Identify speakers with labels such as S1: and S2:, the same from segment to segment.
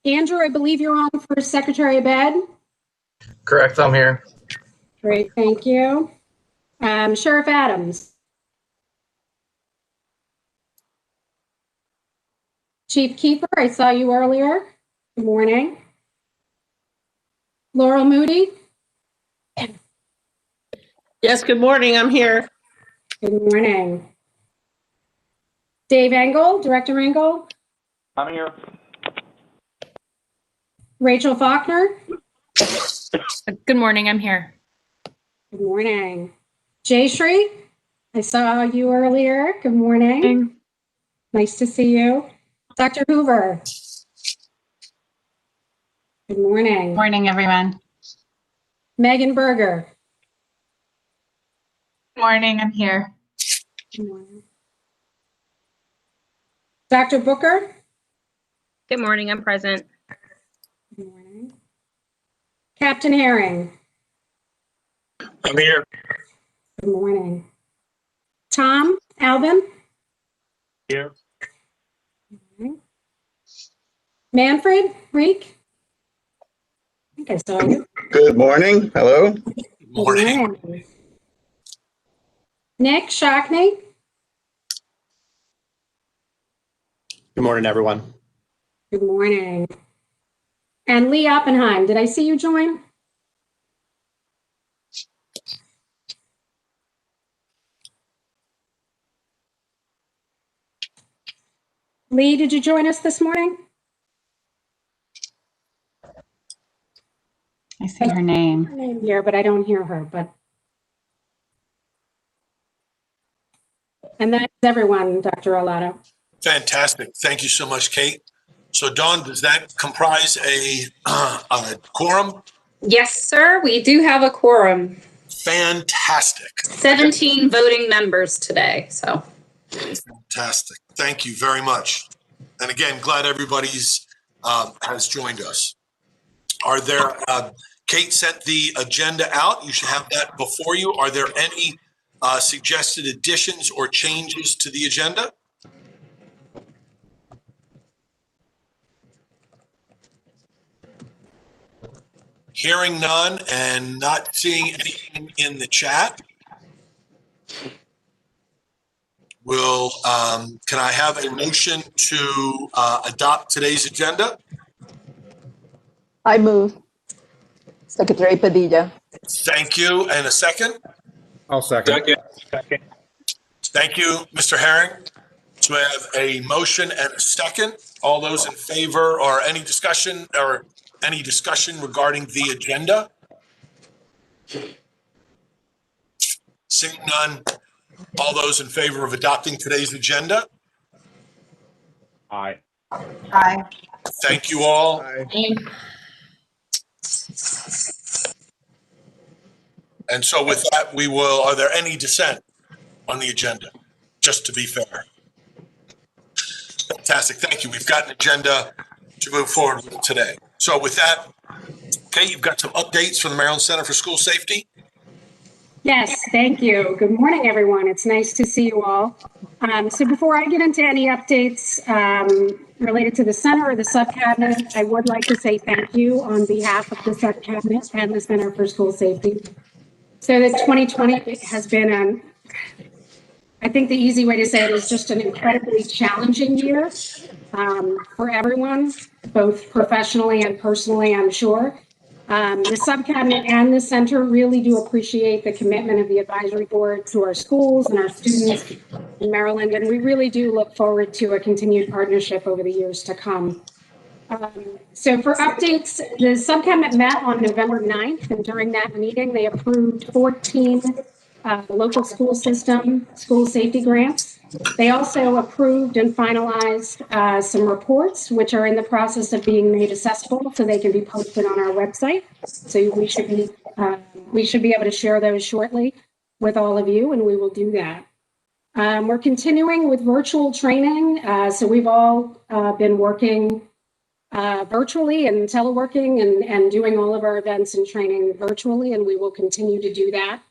S1: Andrew, I believe you're on for Secretary of Ed.
S2: Correct, I'm here.
S1: Great, thank you. Sheriff Adams. Chief Keeper, I saw you earlier. Good morning. Laurel Moody.
S3: Yes, good morning. I'm here.
S1: Good morning. Dave Engel, Director Engel.
S4: I'm here.
S1: Rachel Faulkner.
S5: Good morning, I'm here.
S1: Good morning. Jayshree, I saw you earlier. Good morning. Nice to see you. Dr. Hoover. Good morning.
S5: Morning, everyone.
S1: Megan Berger.
S5: Good morning, I'm here.
S1: Good morning. Dr. Booker.
S6: Good morning, I'm present.
S1: Good morning. Captain Herring.
S2: I'm here.
S1: Good morning. Tom Alvin.
S4: Here.
S1: Good morning. Manfred Reek. I think I saw you.
S7: Good morning. Hello.
S2: Good
S1: Good
S2: morning.
S1: morning. Nick Shockney.
S8: Good morning, everyone.
S1: Good morning. And Lee Oppenheim. Did I see you join? Lee, did you join us this morning?
S5: I see her name.
S1: Her name here, but I don't hear her. But and that's everyone, Dr. Olato.
S9: Fantastic. Thank you so much, Kate. So, Dawn, does that comprise a quorum?
S6: Yes, sir, we do have a quorum.
S9: Fantastic.
S6: 17 voting members today, so.
S9: Fantastic. Thank you very much. And again, glad everybody's has joined us. Are there, Kate sent the agenda out. You should have that before you. Are there any suggested additions or changes to the agenda? Hearing none and not seeing anything in the chat. Will, can I have a motion to adopt today's agenda?
S10: I move. Secretary Padilla.
S9: Thank you. And a second?
S8: I'll second.
S4: Second.
S9: Thank you, Mr. Herring. So we have a motion and a second. All those in favor or any discussion regarding the agenda? Seeing none. All those in favor of adopting today's agenda?
S4: Aye.
S5: Aye.
S9: Thank you all. And so with that, we will, are there any dissent on the agenda? Just to be fair. Fantastic. Thank you. We've got an agenda to move forward with today. So with that, Kate, you've got some updates from the Maryland Center for School Safety.
S1: Yes, thank you. Good morning, everyone. It's nice to see you all. So before I get into any updates related to the center or the subcabinet, I would like to say thank you on behalf of the subcabinet and the Center for School Safety. So that 2020 has been I think the easy way to say it is just an incredibly challenging year for everyone, both professionally and personally, I'm sure. The subcabinet and the center really do appreciate the commitment of the advisory board to our schools and our students in Maryland, and we really do look forward to a continued partnership over the years to come. So for updates, the subcabinet met on November 9th, and during that meeting, they approved 14 local school system school safety grants. They also approved and finalized some reports, which are in the process of being made accessible so they can be posted on our website. So we should be able to share those shortly with all of you, and we will do that. We're continuing with virtual training. So we've all been working virtually and teleworking and doing all of our events and training virtually, and we will continue to do that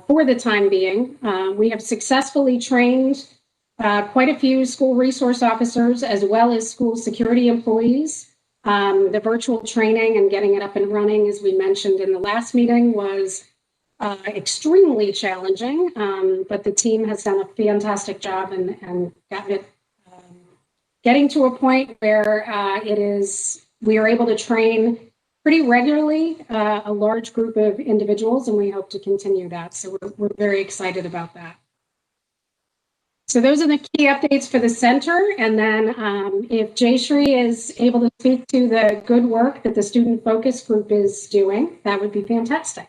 S1: for the time being. We have successfully trained quite a few school resource officers as well as school security employees The virtual training and getting it up and running, as we mentioned in the last meeting, was extremely challenging, but the team has done a fantastic job and gotten it getting to a point where we are able to train pretty regularly a large group of individuals, and we hope to continue that. So we're very excited about that. So those are the key updates for the center. And then if Jayshree is able to speak to the good work that the student focus group is doing, that would be fantastic.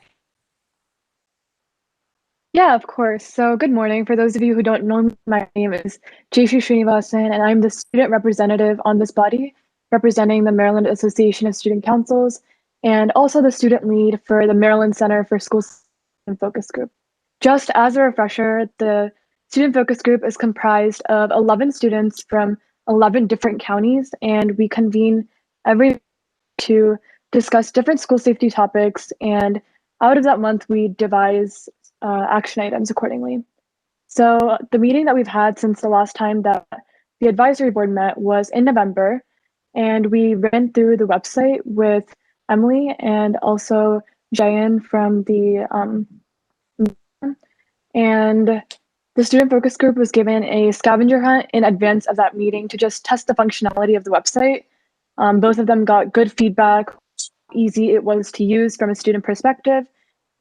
S11: Yeah, of course. So good morning. For those of you who don't know, my name is Jayshree Srinivasan, and I'm the student representative on this body, representing the Maryland Association of Student Councils, and also the student lead for the Maryland Center for School Student Focus Group. Just as a refresher, the student focus group is comprised of 11 students from 11 different counties, and we convene every to discuss different school safety topics, and out of that month, we devise action items accordingly. So the meeting that we've had since the last time that the advisory board met was in November, and we ran through the website with Emily and also Jayan from the and the student focus group was given a scavenger hunt in advance of that meeting to just test the functionality of the website. Both of them got good feedback, how easy it was to use from a student perspective.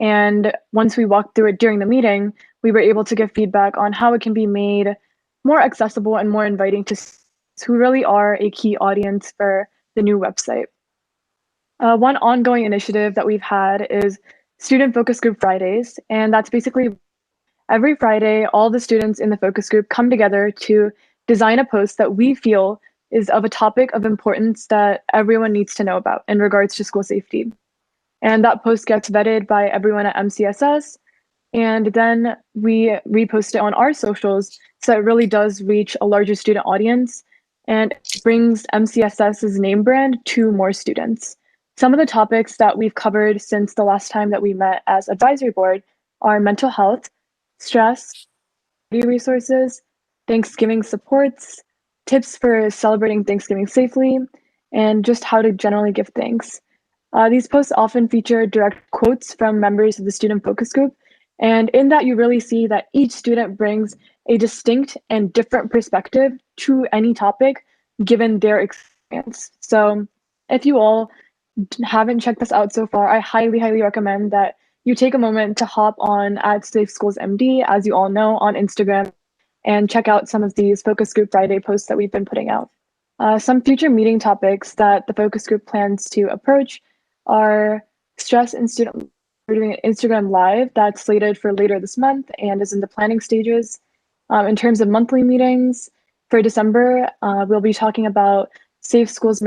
S11: And once we walked through it during the meeting, we were able to give feedback on how it can be made more accessible and more inviting to students who really are a key audience for the new website. One ongoing initiative that we've had is Student Focus Group Fridays, and that's basically every Friday, all the students in the focus group come together to design a post that we feel is of a topic of importance that everyone needs to know about in regards to school safety. And that post gets vetted by everyone at MCSS, and then we repost it on our socials so it really does reach a larger student audience and brings MCSS's name brand to more students. Some of the topics that we've covered since the last time that we met as advisory board are mental health, stress, resources, Thanksgiving supports, tips for celebrating Thanksgiving safely, and just how to generally give thanks. These posts often feature direct quotes from members of the student focus group, and in that you really see that each student brings a distinct and different perspective to any topic given their experience. So if you all haven't checked this out so far, I highly, highly recommend that you take a moment to hop on at Safe Schools MD, as you all know, on Instagram, and check out some of these Focus Group Friday posts that we've been putting out. Some future meeting topics that the focus group plans to approach are stress in student. We're doing an Instagram Live that's slated for later this month and is in the planning stages. In terms of monthly meetings, for December, we'll be talking about Safe Schools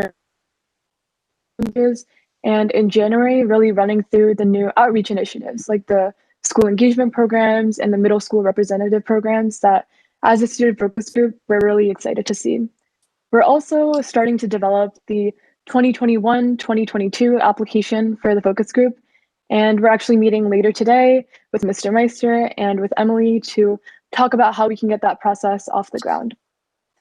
S11: and in January, really running through the new outreach initiatives like the school engagement programs and the middle school representative programs that, as a student focus group, we're really excited to see. We're also starting to develop the 2021-2022 application for the focus group, and we're actually meeting later today with Mr. Meister and with Emily to talk about how we can get that process off the ground.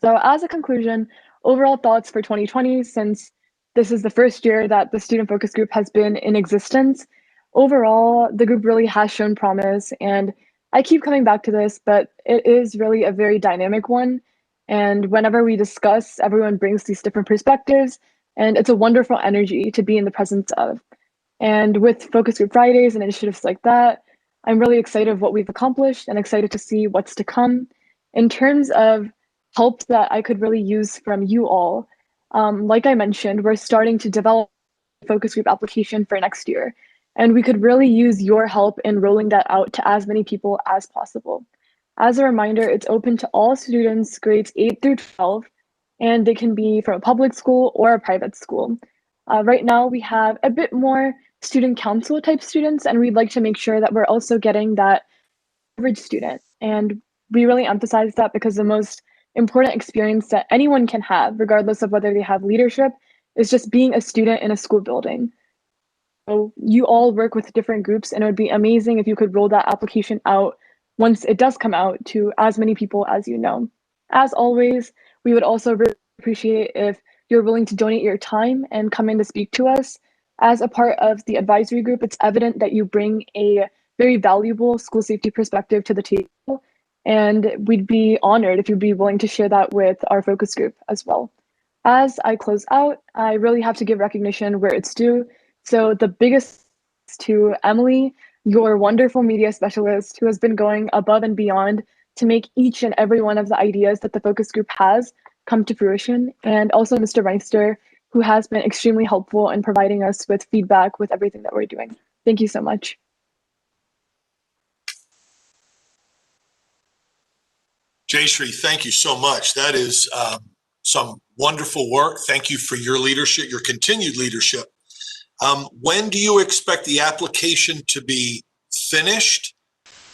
S11: So as a conclusion, overall thoughts for 2020, since this is the first year that the student focus group has been in existence. Overall, the group really has shown promise, and I keep coming back to this, but it is really a very dynamic one. And whenever we discuss, everyone brings these different perspectives, and it's a wonderful energy to be in the presence of. And with Focus Group Fridays and initiatives like that, I'm really excited of what we've accomplished and excited to see what's to come. In terms of help that I could really use from you all, like I mentioned, we're starting to develop a focus group application for next year, and we could really use your help in rolling that out to as many people as possible. As a reminder, it's open to all students grades 8 through 12, and they can be from a public school or a private school. Right now, we have a bit more student council type students, and we'd like to make sure that we're also getting that average student. And we really emphasize that because the most important experience that anyone can have, regardless of whether they have leadership, is just being a student in a school building. So you all work with different groups, and it would be amazing if you could roll that application out once it does come out to as many people as you know. As always, we would also really appreciate if you're willing to donate your time and come in to speak to us. As a part of the advisory group, it's evident that you bring a very valuable school safety perspective to the table, and we'd be honored if you'd be willing to share that with our focus group as well. As I close out, I really have to give recognition where it's due. So the biggest to Emily, your wonderful media specialist who has been going above and beyond to make each and every one of the ideas that the focus group has come to fruition. And also Mr. Meister, who has been extremely helpful in providing us with feedback with everything that we're doing. Thank you so much.
S9: Jayshree, thank you so much. That is some wonderful work. Thank you for your leadership, your continued leadership. When do you expect the application to be finished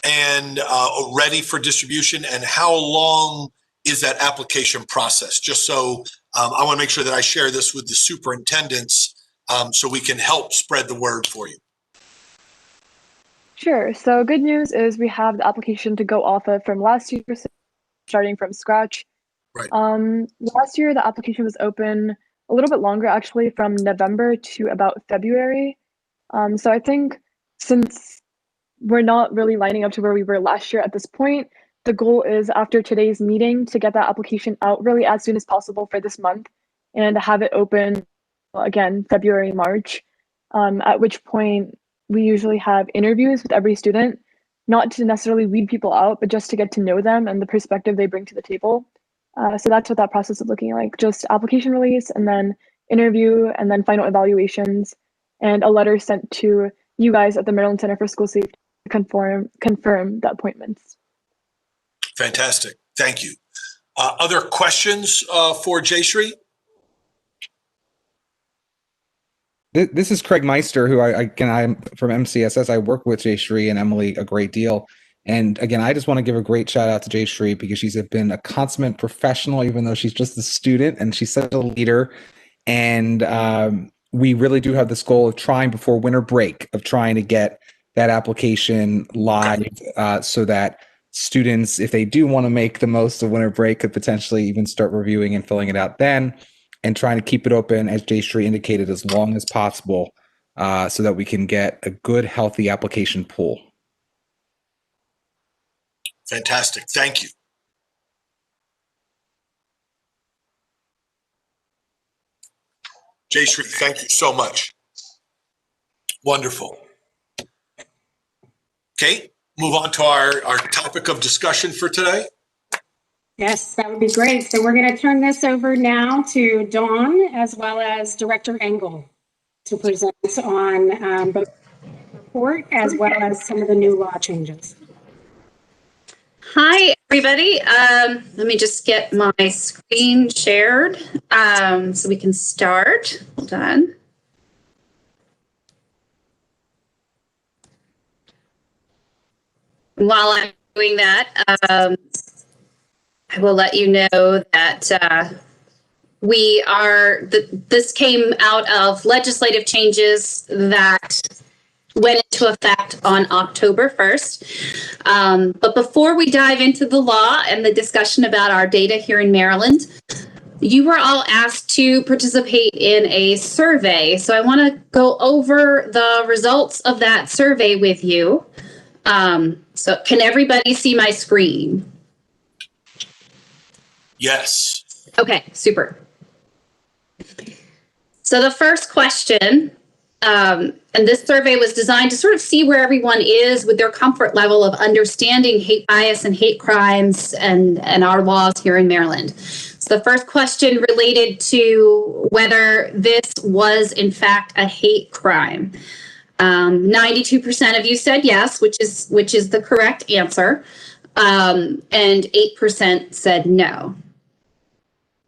S9: and ready for distribution? And how long is that application process? Just so I want to make sure that I share this with the superintendents so we can help spread the word for you.
S11: Sure. So good news is we have the application to go off of from last year, starting from scratch.
S9: Right.
S11: Last year, the application was open a little bit longer, actually, from November to about February. So I think since we're not really lining up to where we were last year at this point, the goal is after today's meeting to get that application out really as soon as possible for this month and have it open again, February, March, at which point we usually have interviews with every student, not to necessarily weed people out, but just to get to know them and the perspective they bring to the table. So that's what that process is looking like. Just application release and then interview and then final evaluations and a letter sent to you guys at the Maryland Center for School Safety to confirm the appointments.
S9: Fantastic. Thank you. Other questions for Jayshree?
S12: This is Craig Meister, who I'm from MCSS. I work with Jayshree and Emily a great deal. And again, I just want to give a great shout out to Jayshree because she's been a consummate professional, even though she's just a student, and she's such a leader. And we really do have this goal of trying before winter break, of trying to get that application live so that students, if they do want to make the most of winter break, could potentially even start reviewing and filling it out then, and trying to keep it open, as Jayshree indicated, as long as possible so that we can get a good, healthy application pool.
S9: Fantastic. Thank you. Jayshree, thank you so much. Wonderful. Kate, move on to our topic of discussion for today.
S1: Yes, that would be great. So we're going to turn this over now to Dawn as well as Director Engel to present on both the report as well as some of the new law changes.
S6: Hi, everybody. Let me just get my screen shared so we can start. Hold on. While I'm doing that, I will let you know that this came out of legislative changes that went into effect on October 1st. But before we dive into the law and the discussion about our data here in Maryland, you were all asked to participate in a survey. So I want to go over the results of that survey with you. So can everybody see my screen?
S9: Yes.
S6: Okay, super. So the first question, and this survey was designed to sort of see where everyone is with their comfort level of understanding hate bias and hate crimes and our laws here in Maryland. So the first question related to whether this was in fact a hate crime. 92% of you said yes, which is the correct answer, and 8% said no.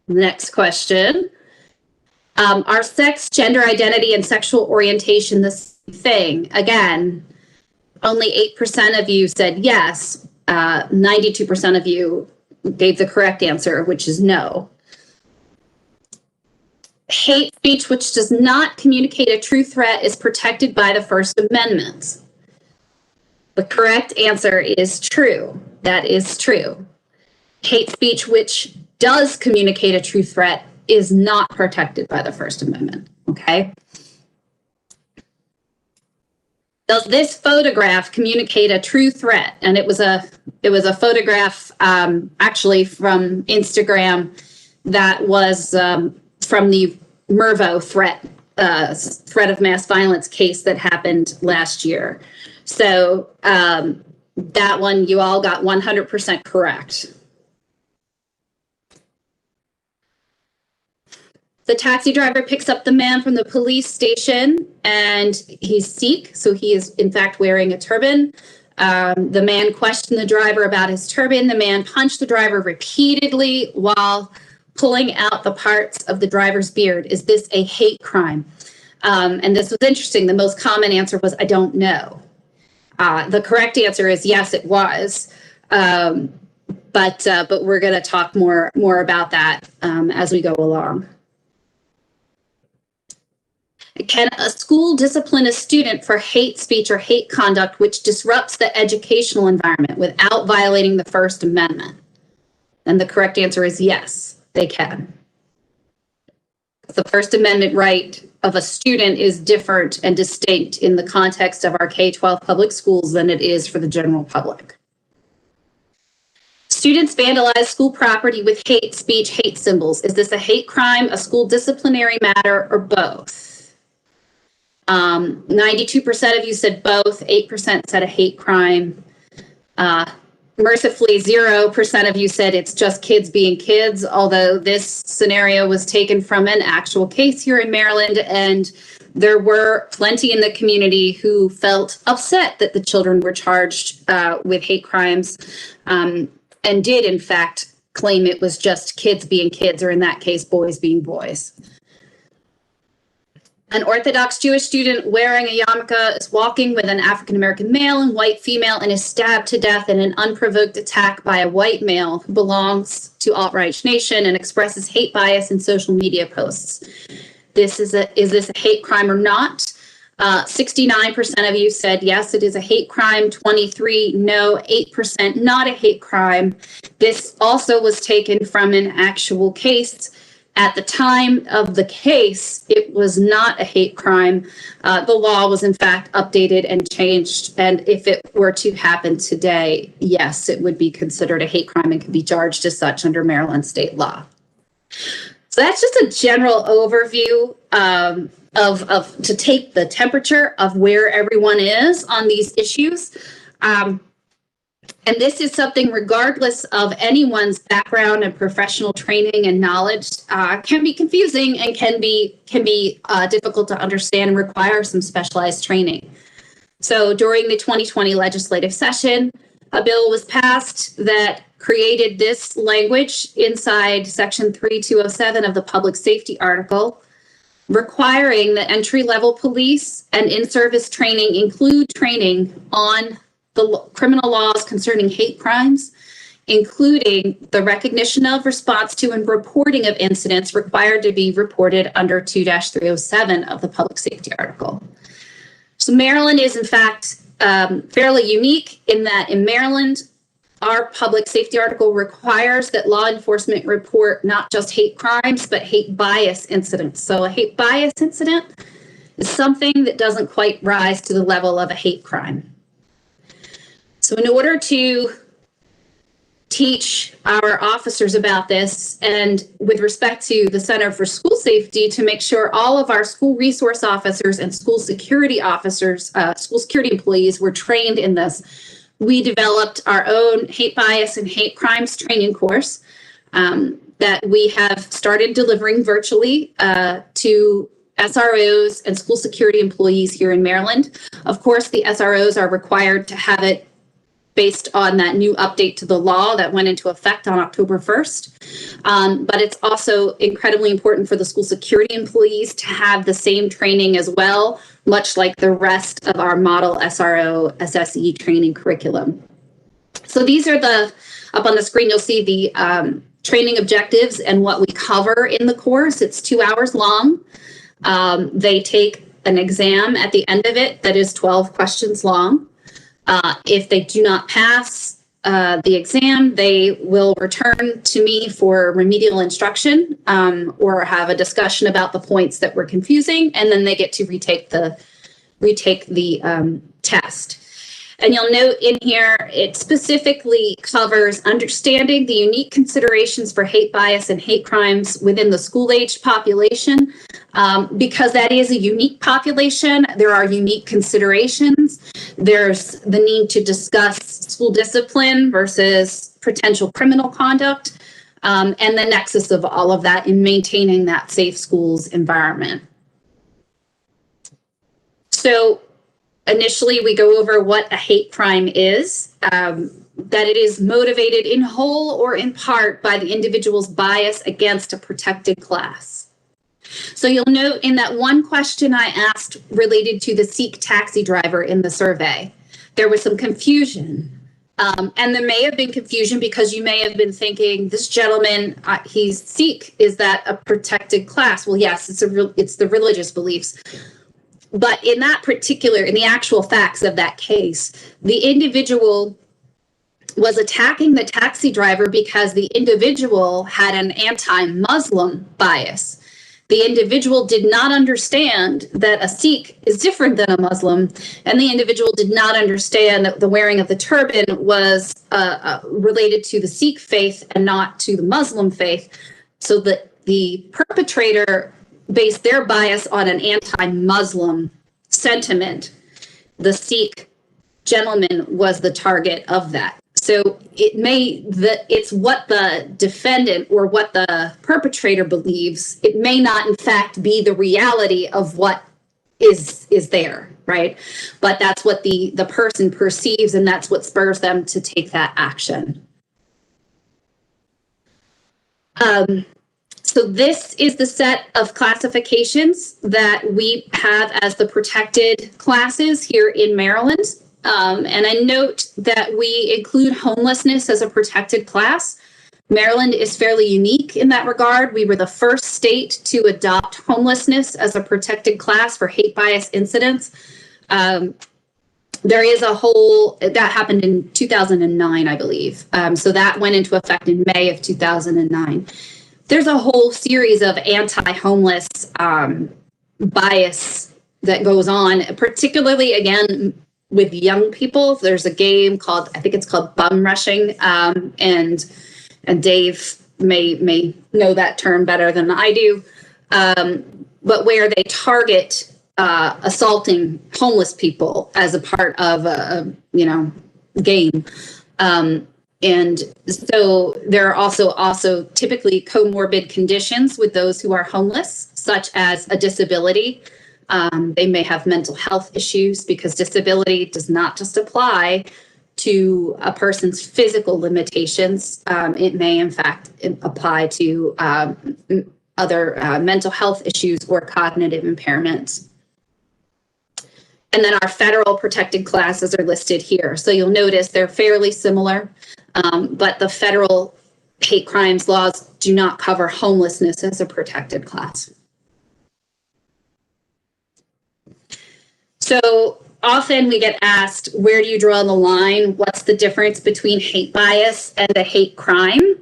S6: Next question. Are sex, gender identity, and sexual orientation the same thing? Again, only 8% of you said yes. 92% of you gave the correct answer, which is no. Hate speech which does not communicate a true threat is protected by the First Amendment. The correct answer is true. That is true. Hate speech which does communicate a true threat is not protected by the First Amendment, okay? Does this photograph communicate a true threat? And it was a photograph actually from Instagram that was from the Mervo threat of mass violence case that happened last year. So that one you all got 100% correct. The taxi driver picks up the man from the police station, and he's Sikh, so he is in fact wearing a turban. The man questioned the driver about his turban. The man punched the driver repeatedly while pulling out the parts of the driver's beard. Is this a hate crime? And this was interesting. The most common answer was, I don't know. The correct answer is yes, it was. But we're going to talk more about that as we go along. Can a school discipline a student for hate speech or hate conduct which disrupts the educational environment without violating the First Amendment? And the correct answer is yes, they can. The First Amendment right of a student is different and distinct in the context of our K-12 public schools than it is for the general public. Students vandalize school property with hate speech, hate symbols. Is this a hate crime, a school disciplinary matter, or both? 92% of you said both, 8% said a hate crime. Mercifully, 0% of you said it's just kids being kids, although this scenario was taken from an actual case here in Maryland, and there were plenty in the community who felt upset that the children were charged with hate crimes and did, in fact, claim it was just kids being kids, or in that case, boys being boys. An Orthodox Jewish student wearing a yarmulke is walking with an African-American male and white female and is stabbed to death in an unprovoked attack by a white male who belongs to Alt-Right Nation and expresses hate bias in social media posts. Is this a hate crime or not? 69% of you said yes, it is a hate crime. 23% no, 8% not a hate crime. This also was taken from an actual case. At the time of the case, it was not a hate crime. The law was in fact updated and changed. And if it were to happen today, yes, it would be considered a hate crime and could be charged as such under Maryland state law. So that's just a general overview of to take the temperature of where everyone is on these issues. And this is something, regardless of anyone's background and professional training and knowledge, can be confusing and can be difficult to understand and require some specialized training. So during the 2020 legislative session, a bill was passed that created this language inside Section 3207 of the Public Safety Article, requiring that entry-level police and in-service training include training on the criminal laws concerning hate crimes, including the recognition of, response to, and reporting of incidents required to be reported under 2-307 of the Public Safety Article. So Maryland is, in fact, fairly unique in that in Maryland, our Public Safety Article requires that law enforcement report not just hate crimes, but hate bias incidents. So a hate bias incident is something that doesn't quite rise to the level of a hate crime. So in order to teach our officers about this, and with respect to the Center for School Safety, to make sure all of our school resource officers and school security officers, school security employees were trained in this, we developed our own hate bias and hate crimes training course that we have started delivering virtually to SROs and school security employees here in Maryland. Of course, the SROs are required to have it based on that new update to the law that went into effect on October 1st. But it's also incredibly important for the school security employees to have the same training as well, much like the rest of our model SRO SSE training curriculum. So these are up on the screen, you'll see the training objectives and what we cover in the course. It's 2 hours long. They take an exam at the end of it that is 12 questions long. If they do not pass, the exam, they will return to me for remedial instruction or have a discussion about the points that were confusing, and then they get to retake the test. And you'll note in here, it specifically covers understanding the unique considerations for hate bias and hate crimes within the school-aged population. Because that is a unique population, there are unique considerations. There's the need to discuss school discipline versus potential criminal conduct, and the nexus of all of that in maintaining that safe schools environment. So initially, we go over what a hate crime is, that it is motivated in whole or in part by the individual's bias against a protected class. So you'll note in that one question I asked related to the Sikh taxi driver in the survey, there was some confusion. And there may have been confusion because you may have been thinking, this gentleman, he's Sikh, is that a protected class? Well, yes, it's the religious beliefs. But in that particular, in the actual facts of that case, the individual was attacking the taxi driver because the individual had an anti-Muslim bias. The individual did not understand that a Sikh is different than a Muslim, and the individual did not understand that the wearing of the turban was related to the Sikh faith and not to the Muslim faith. So that the perpetrator based their bias on an anti-Muslim sentiment. The Sikh gentleman was the target of that. So it's what the defendant or what the perpetrator believes. It may not, in fact, be the reality of what is there, right? But that's what the person perceives, and that's what spurs them to take that action. So this is the set of classifications that we have as the protected classes here in Maryland. And I note that we include homelessness as a protected class. Maryland is fairly unique in that regard. We were the first state to adopt homelessness as a protected class for hate bias incidents. There is that happened in 2009, I believe. So that went into effect in May of 2009. There's a whole series of anti-homeless bias that goes on, particularly, again, with young people. There's a game called, I think it's called bum rushing, and Dave may know that term better than I do, but where they target assaulting homeless people as a part of a game. And so there are also typically comorbid conditions with those who are homeless, such as a disability. They may have mental health issues because disability does not just apply to a person's physical limitations. It may, in fact, apply to other mental health issues or cognitive impairments. And then our federal protected classes are listed here. So you'll notice they're fairly similar. But the federal hate crimes laws do not cover homelessness as a protected class. So often we get asked, where do you draw the line? What's the difference between hate bias and a hate crime?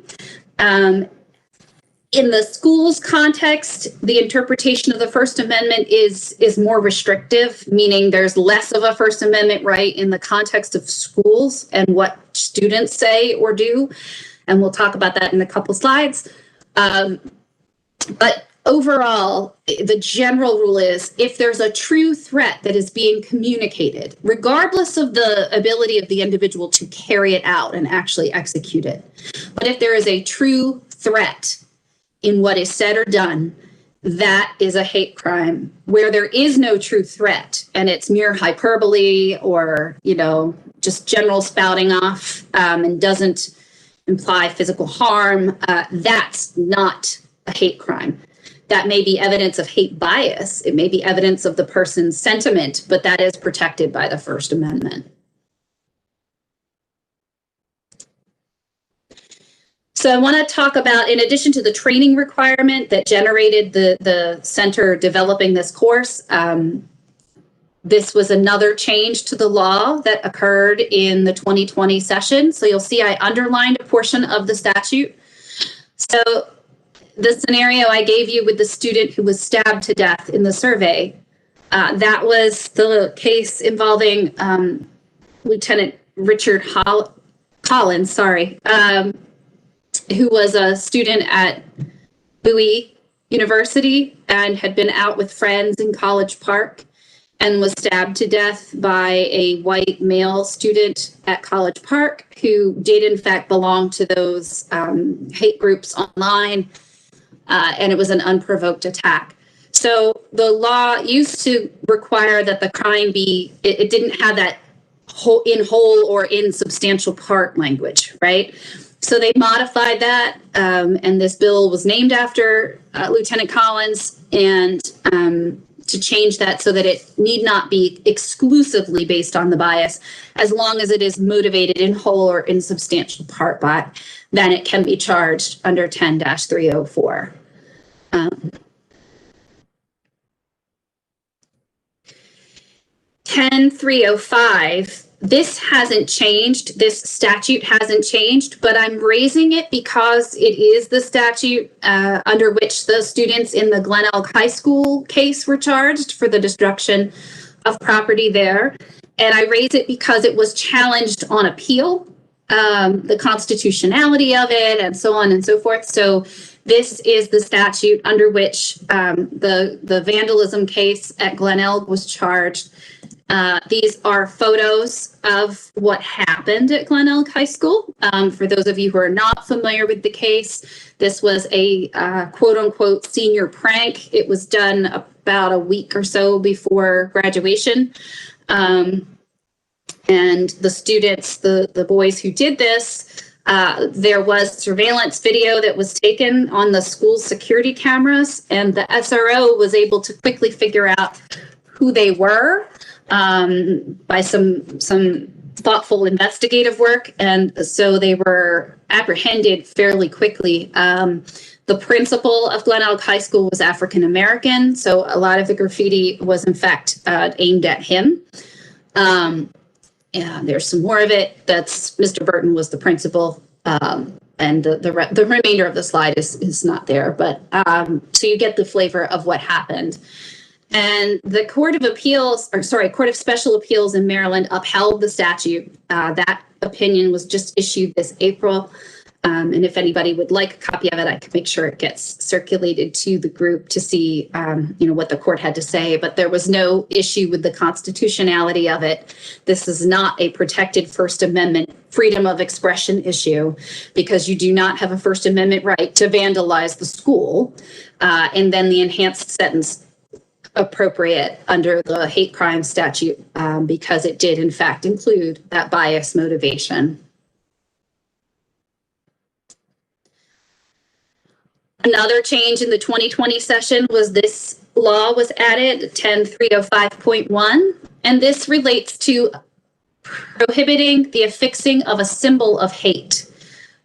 S6: In the schools context, the interpretation of the First Amendment is more restrictive, meaning there's less of a First Amendment right in the context of schools and what students say or do. And we'll talk about that in a couple slides. But overall, the general rule is if there's a true threat that is being communicated, regardless of the ability of the individual to carry it out and actually execute it, but if there is a true threat in what is said or done, that is a hate crime. Where there is no true threat and it's mere hyperbole or, just general spouting off and doesn't imply physical harm, that's not a hate crime. That may be evidence of hate bias. It may be evidence of the person's sentiment, but that is protected by the First Amendment. So I want to talk about, in addition to the training requirement that generated the center developing this course, This was another change to the law that occurred in the 2020 session. So you'll see I underlined a portion of the statute. So the scenario I gave you with the student who was stabbed to death in the survey, that was the case involving Lieutenant Richard Collins, who was a student at Bowie University and had been out with friends in College Park and was stabbed to death by a white male student at College Park who did in fact belong to those hate groups online, and it was an unprovoked attack. So the law used to require that the crime be, it didn't have that in whole or in substantial part language, right? So they modified that, and this bill was named after Lieutenant Collins, and to change that so that it need not be exclusively based on the bias, as long as it is motivated in whole or in substantial part by, then it can be charged under 10-304. 10-305, this hasn't changed. This statute hasn't changed, but I'm raising it because it is the statute under which the students in the Glen Elk High School case were charged for the destruction of property there. And I raise it because it was challenged on appeal, the constitutionality of it, and so on and so forth. So this is the statute under which the vandalism case at Glen Elk was charged. These are photos of what happened at Glen Elk High School. For those of you who are not familiar with the case, this was a quote unquote senior prank. It was done about a week or so before graduation. And the students, the boys who did this, there was surveillance video that was taken on the school security cameras, and the SRO was able to quickly figure out who they were by some thoughtful investigative work, and so they were apprehended fairly quickly. The principal of Glen Elk High School was African American, so a lot of the graffiti was in fact aimed at him. Yeah, there's some more of it. That's Mr. Burton was the principal, and the remainder of the slide is not there, but so you get the flavor of what happened. And the Court of Special Appeals in Maryland upheld the statute. That opinion was just issued this April. And if anybody would like a copy of it, I can make sure it gets circulated to the group to see, what the court had to say. But there was no issue with the constitutionality of it. This is not a protected First Amendment freedom of expression issue, because you do not have a First Amendment right to vandalize the school. And then the enhanced sentence appropriate under the hate crime statute, because it did in fact include that bias motivation. Another change in the 2020 session was this law was added, 10305.1, and this relates to prohibiting the affixing of a symbol of hate.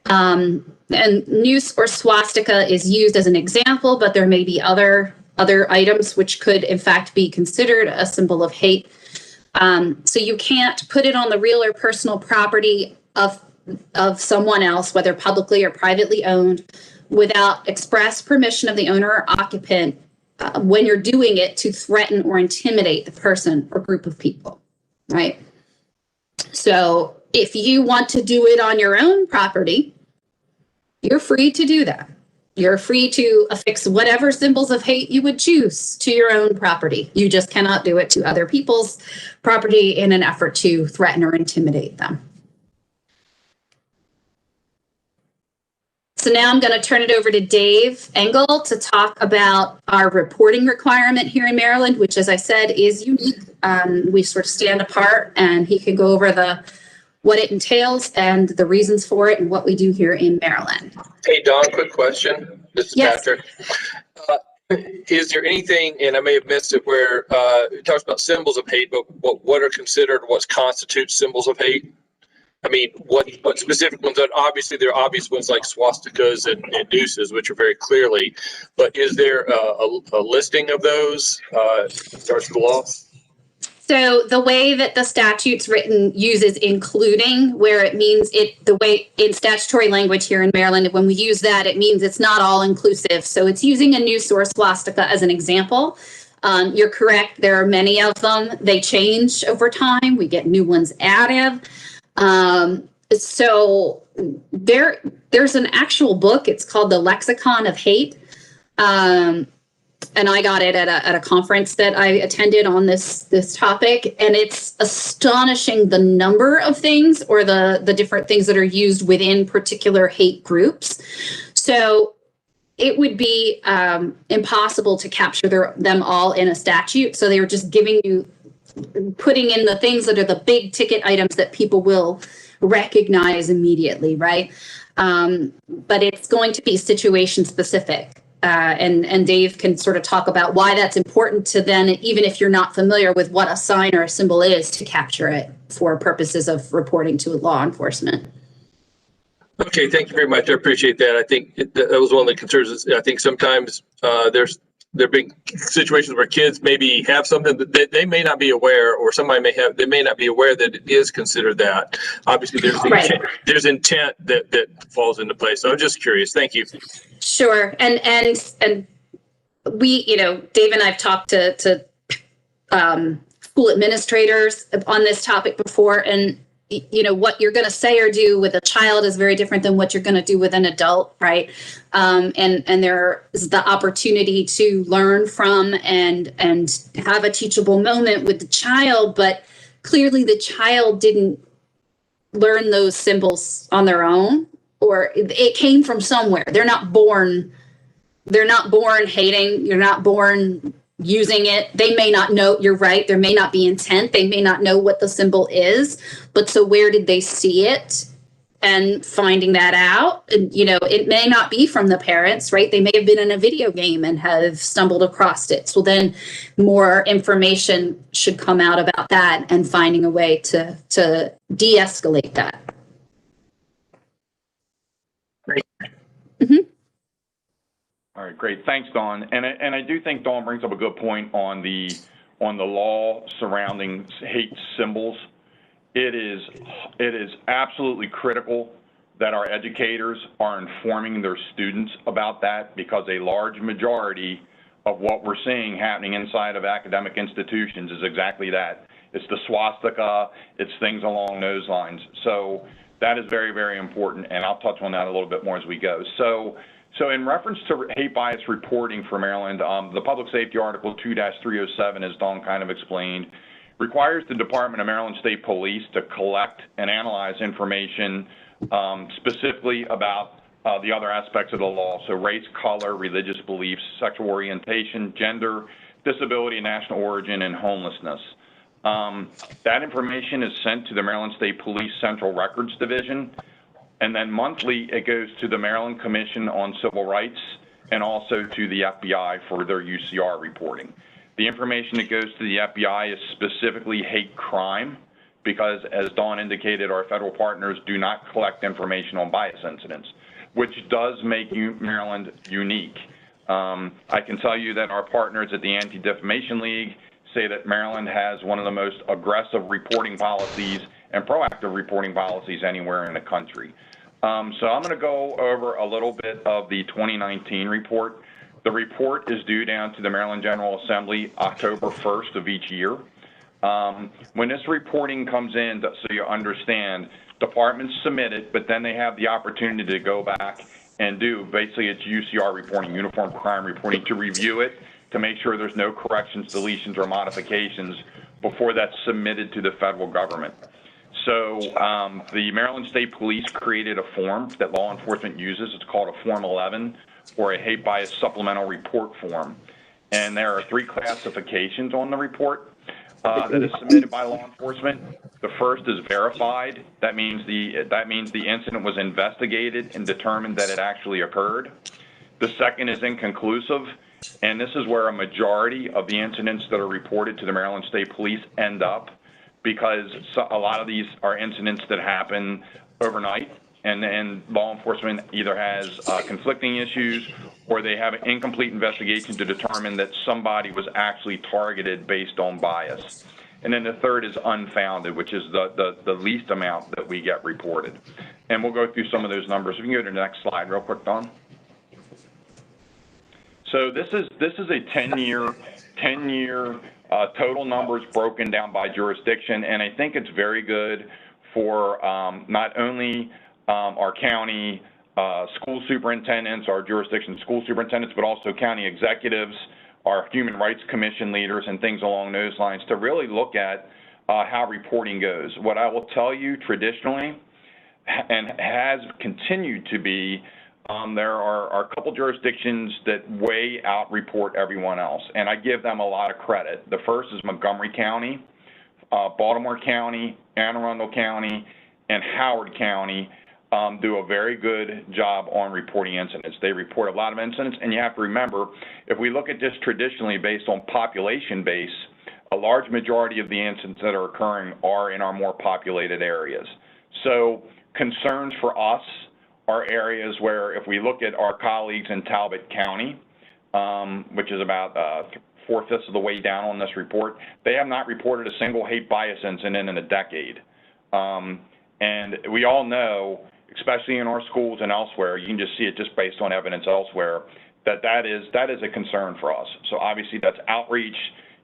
S6: And noose or swastika is used as an example, but there may be other items which could in fact be considered a symbol of hate. So you can't put it on the real or personal property of someone else, whether publicly or privately owned, without express permission of the owner or occupant when you're doing it to threaten or intimidate the person or group of people, right? So if you want to do it on your own property, you're free to do that. You're free to affix whatever symbols of hate you would choose to your own property. You just cannot do it to other people's property in an effort to threaten or intimidate them. So now I'm going to turn it over to Dave Engel to talk about our reporting requirement here in Maryland, which, as I said, is unique. We sort of stand apart, and he can go over what it entails and the reasons for it and what we do here in Maryland.
S2: Hey, Don, quick question. This is
S6: Yes.
S2: Patrick. Is there anything, and I may have missed it, where it talks about symbols of hate, but what are considered, what constitutes symbols of hate? I mean, what specific ones? Obviously, there are obvious ones like swastikas and nooses, which are very clearly, but is there a listing of those? Starts with the law?
S6: So the way that the statute's written uses including, where it means it, the way in statutory language here in Maryland, when we use that, it means it's not all inclusive. So it's using a new source swastika as an example. You're correct. There are many of them. They change over time. We get new ones added. So there's an actual book. It's called The Lexicon of Hate. And I got it at a conference that I attended on this topic, and it's astonishing the number of things or the different things that are used within particular hate groups. So it would be impossible to capture them all in a statute. So they were just putting in the things that are the big ticket items that people will recognize immediately, right? But it's going to be situation specific. And Dave can sort of talk about why that's important to then, even if you're not familiar with what a sign or a symbol is, to capture it for purposes of reporting to law enforcement.
S2: Okay, thank you very much. I appreciate that. I think that was one of the concerns. I think sometimes there are big situations where kids maybe have something that they may not be aware, or somebody they may not be aware that it is considered that. Obviously, there's intent that falls into place. So I'm just curious. Thank you.
S6: Sure, and we, Dave and I've talked to school administrators on this topic before, and what you're going to say or do with a child is very different than what you're going to do with an adult, right? And there is the opportunity to learn from and have a teachable moment with the child, but clearly the child didn't learn those symbols on their own, or it came from somewhere. They're not born hating. You're not born using it. They may not know, you're right, there may not be intent. They may not know what the symbol is, but so where did they see it? And finding that out, and, it may not be from the parents, right? They may have been in a video game and have stumbled across it. So then more information should come out about that and finding a way to de-escalate that.
S2: Great.
S6: Mm-hmm.
S4: All right, great. Thanks, Dawn. And I do think Dawn brings up a good point on the law surrounding hate symbols. It is absolutely critical that our educators are informing their students about that, because a large majority of what we're seeing happening inside of academic institutions is exactly that. It's the swastika, it's things along those lines. So that is very, very important, and I'll touch on that a little bit more as we go. So in reference to hate bias reporting for Maryland, the Public Safety Article 2-307, as Dawn kind of explained, requires the Department of Maryland State Police to collect and analyze information specifically about the other aspects of the law, so race, color, religious beliefs, sexual orientation, gender, disability, national origin, and homelessness. That information is sent to the Maryland State Police Central Records Division, and then monthly it goes to the Maryland Commission on Civil Rights and also to the FBI for their UCR reporting. The information that goes to the FBI is specifically hate crime, because as Dawn indicated, our federal partners do not collect information on bias incidents, which does make Maryland unique. I can tell you that our partners at the Anti-Defamation League say that Maryland has one of the most aggressive reporting policies and proactive reporting policies anywhere in the country. So I'm going to go over a little bit of the 2019 report. The report is due down to the Maryland General Assembly October 1st of each year. When this reporting comes in, so you understand, departments submit it, but then they have the opportunity to go back and do basically it's UCR reporting, Uniform Crime Reporting, to review it, to make sure there's no corrections, deletions, or modifications before that's submitted to the federal government. So the Maryland State Police created a form that law enforcement uses. It's called a Form 11, or a hate bias supplemental report form. And there are 3 classifications on the report that is submitted by law enforcement. The first is verified. That means the incident was investigated and determined that it actually occurred. The second is inconclusive, and this is where a majority of the incidents that are reported to the Maryland State Police end up, because a lot of these are incidents that happen overnight, and law enforcement either has conflicting issues, or they have an incomplete investigation to determine that somebody was actually targeted based on bias. And then the third is unfounded, which is the least amount that we get reported. And we'll go through some of those numbers. We can go to the next slide real quick, Don. So this is a 10-year total numbers broken down by jurisdiction, and I think it's very good for not only our county school superintendents, our jurisdiction school superintendents, but also county executives, our Human Rights Commission leaders, and things along those lines to really look at how reporting goes. What I will tell you traditionally, and has continued to be, there are a couple jurisdictions that way out report everyone else, and I give them a lot of credit. The first is Montgomery County, Baltimore County, Anne Arundel County, and Howard County do a very good job on reporting incidents. They report a lot of incidents, and you have to remember, if we look at this traditionally based on population base, a large majority of the incidents that are occurring are in our more populated areas. So concerns for us are areas where, if we look at our colleagues in Talbot County, which is about 4/5 of the way down on this report, they have not reported a single hate bias incident in a decade. And we all know, especially in our schools and elsewhere, you can just see it just based on evidence elsewhere, that is a concern for us. So obviously that's outreach,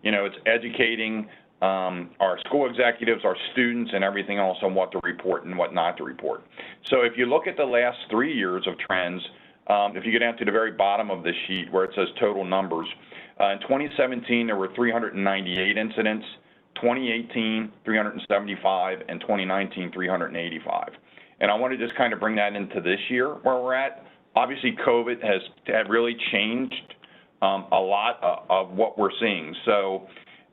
S4: it's educating our school executives, our students, and everything else on what to report and what not to report. So if you look at the last 3 years of trends, if you get down to the very bottom of the sheet where it says total numbers, in 2017 there were 398 incidents, 2018 375, and 2019 385. And I want to just kind of bring that into this year where we're at. Obviously COVID has really changed a lot of what we're seeing. So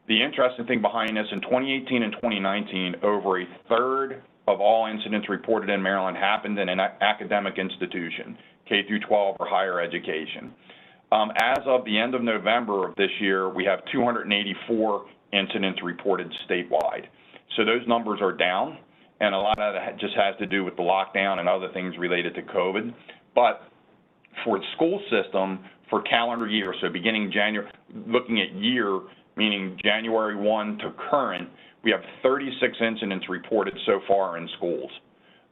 S4: the interesting thing behind this, in 2018 and 2019, over a third of all incidents reported in Maryland happened in an academic institution, K through 12 or higher education. As of the end of November of this year, we have 284 incidents reported statewide. So those numbers are down, and a lot of that just has to do with the lockdown and other things related to COVID. But for the school system, for calendar year, so beginning January, looking at year, meaning January 1 to current, we have 36 incidents reported so far in schools.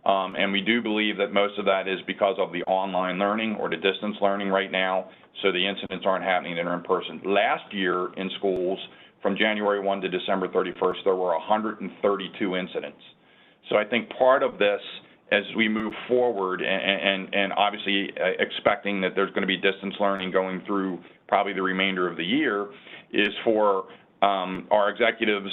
S4: And we do believe that most of that is because of the online learning or the distance learning right now, so the incidents aren't happening that are in person. Last year in schools, from January 1 to December 31st, there were 132 incidents. So I think part of this, as we move forward, and obviously expecting that there's going to be distance learning going through probably the remainder of the year, is for our executives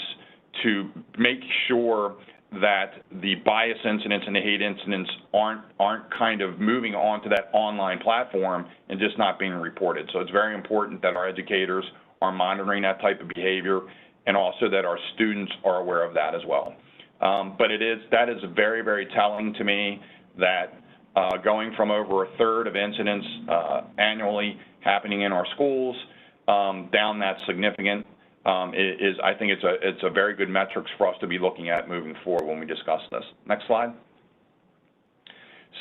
S4: to make sure that the bias incidents and the hate incidents aren't kind of moving on to that online platform and just not being reported. So it's very important that our educators are monitoring that type of behavior, and also that our students are aware of that as well. But that is very, very telling to me that going from over a third of incidents annually happening in our schools down that significant I think it's a very good metrics for us to be looking at moving forward when we discuss this. Next slide.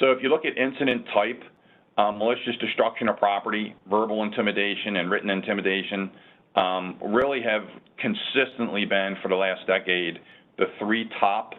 S4: So if you look at incident type, malicious destruction of property, verbal intimidation, and written intimidation really have consistently been, for the last decade, the three top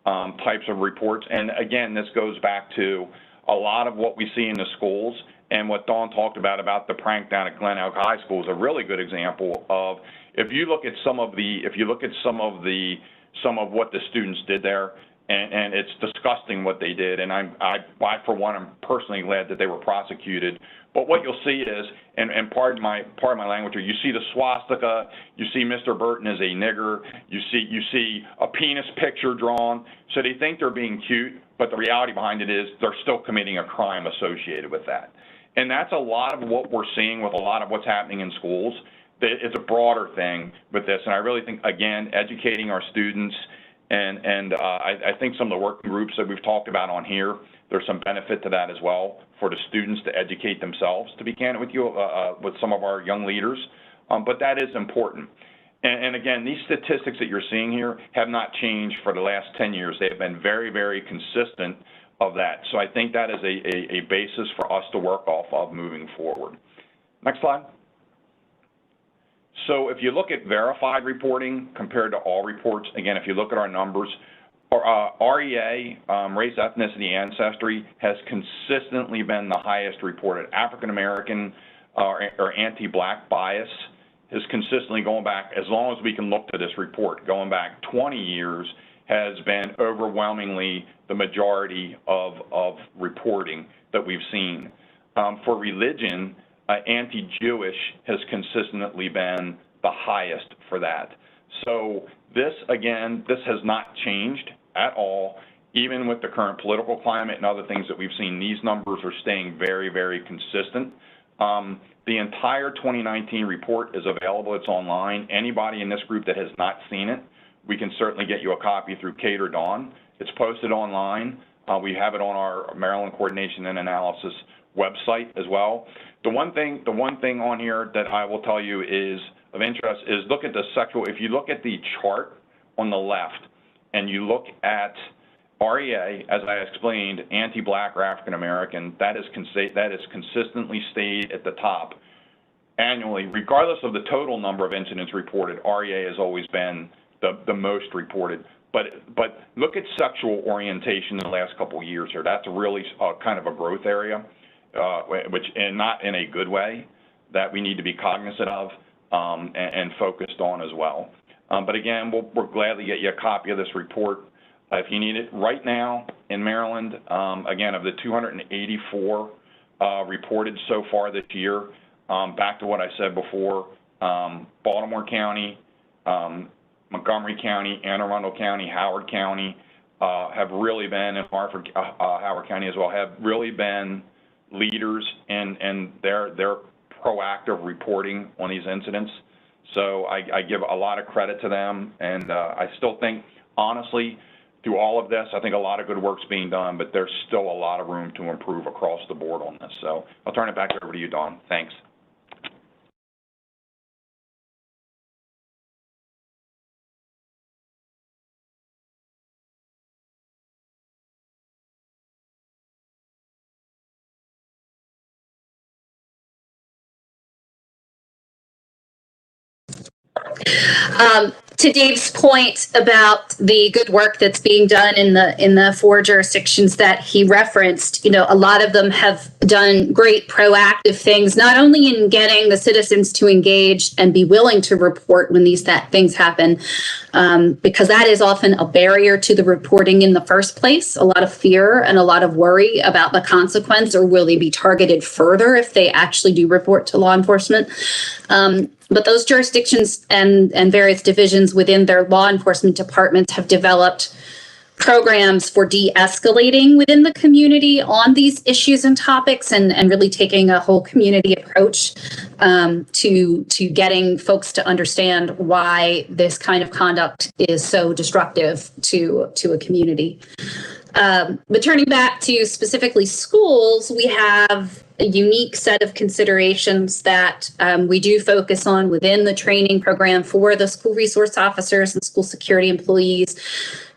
S4: types of reports. And again, this goes back to a lot of what we see in the schools, and what Dawn talked about the prank down at Glen Elk High School is a really good example of, if you look at some of what the students did there, and it's disgusting what they did, and I for one, I'm personally glad that they were prosecuted. But what you'll see is, and pardon my language here, you see the swastika, you see Mr. Burton as a nigger, you see a penis picture drawn. So they think they're being cute, but the reality behind it is they're still committing a crime associated with that. And that's a lot of what we're seeing with a lot of what's happening in schools. It's a broader thing with this, and I really think, again, educating our students, and I think some of the working groups that we've talked about on here, there's some benefit to that as well, for the students to educate themselves, to be candid with you, with some of our young leaders. But that is important. And again, these statistics that you're seeing here have not changed for the last 10 years. They have been very, very consistent of that. So I think that is a basis for us to work off of moving forward. Next slide. So if you look at verified reporting compared to all reports, again, if you look at our numbers, REA, race, ethnicity, ancestry, has consistently been the highest reported. African American or anti-Black bias is consistently going back, as long as we can look to this report, going back 20 years, has been overwhelmingly the majority of reporting that we've seen. For religion, anti-Jewish has consistently been the highest for that. So this, again, this has not changed at all. Even with the current political climate and other things that we've seen, these numbers are staying very, very consistent. The entire 2019 report is available. It's online. Anybody in this group that has not seen it, we can certainly get you a copy through Kate or Dawn. It's posted online. We have it on our Maryland Coordination and Analysis website as well. The one thing on here that I will tell you is of interest is look at the sexual. If you look at the chart on the left and you look at REA, as I explained, anti-Black or African American, that is consistently stayed at the top annually, regardless of the total number of incidents reported. REA has always been the most reported. But look at sexual orientation in the last couple of years here. That's really kind of a growth area, and not in a good way, that we need to be cognizant of and focused on as well. But again, we'll gladly get you a copy of this report. If you need it right now in Maryland, again, of the 284 reported so far this year, back to what I said before, Baltimore County, Montgomery County, Anne Arundel County, Howard County have really been, and Hartford, Howard County as well, have really been leaders in their proactive reporting on these incidents. So I give a lot of credit to them, and I still think, honestly, through all of this, I think a lot of good work's being done, but there's still a lot of room to improve across the board on this. So I'll turn it back over to you, Dawn. Thanks.
S6: To Dave's point about the good work that's being done in the 4 jurisdictions that he referenced, a lot of them have done great proactive things, not only in getting the citizens to engage and be willing to report when these things happen, because that is often a barrier to the reporting in the first place, a lot of fear and a lot of worry about the consequence, or will they be targeted further if they actually do report to law enforcement. But those jurisdictions and various divisions within their law enforcement departments have developed programs for de-escalating within the community on these issues and topics, and really taking a whole community approach to getting folks to understand why this kind of conduct is so destructive to a community. But turning back to specifically schools, we have a unique set of considerations that we do focus on within the training program for the school resource officers and school security employees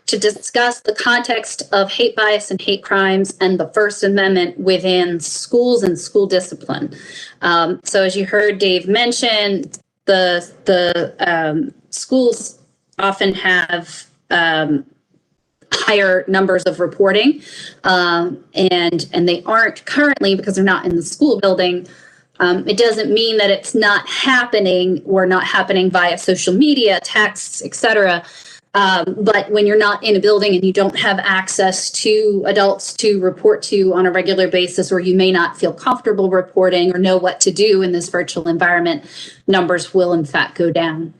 S6: to discuss the context of hate bias and hate crimes and the First Amendment within schools and school discipline. So as you heard Dave mention, the schools often have higher numbers of reporting, and they aren't currently, because they're not in the school building. It doesn't mean that it's not happening or not happening via social media, texts, etc. But when you're not in a building and you don't have access to adults to report to on a regular basis, or you may not feel comfortable reporting or know what to do in this virtual environment, numbers will in fact go down.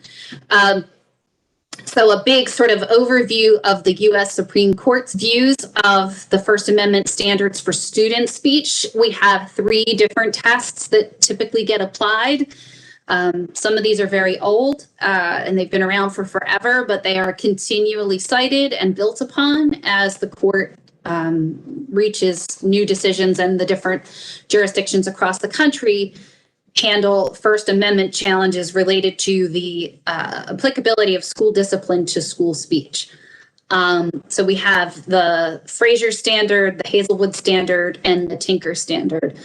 S6: So a big sort of overview of the U.S. Supreme Court's views of the First Amendment standards for student speech. We have 3 different tests that typically get applied. Some of these are very old and they've been around for forever, but they are continually cited and built upon as the court reaches new decisions, and the different jurisdictions across the country handle First Amendment challenges related to the applicability of school discipline to school speech. So we have the Fraser standard, the Hazelwood standard, and the Tinker standard.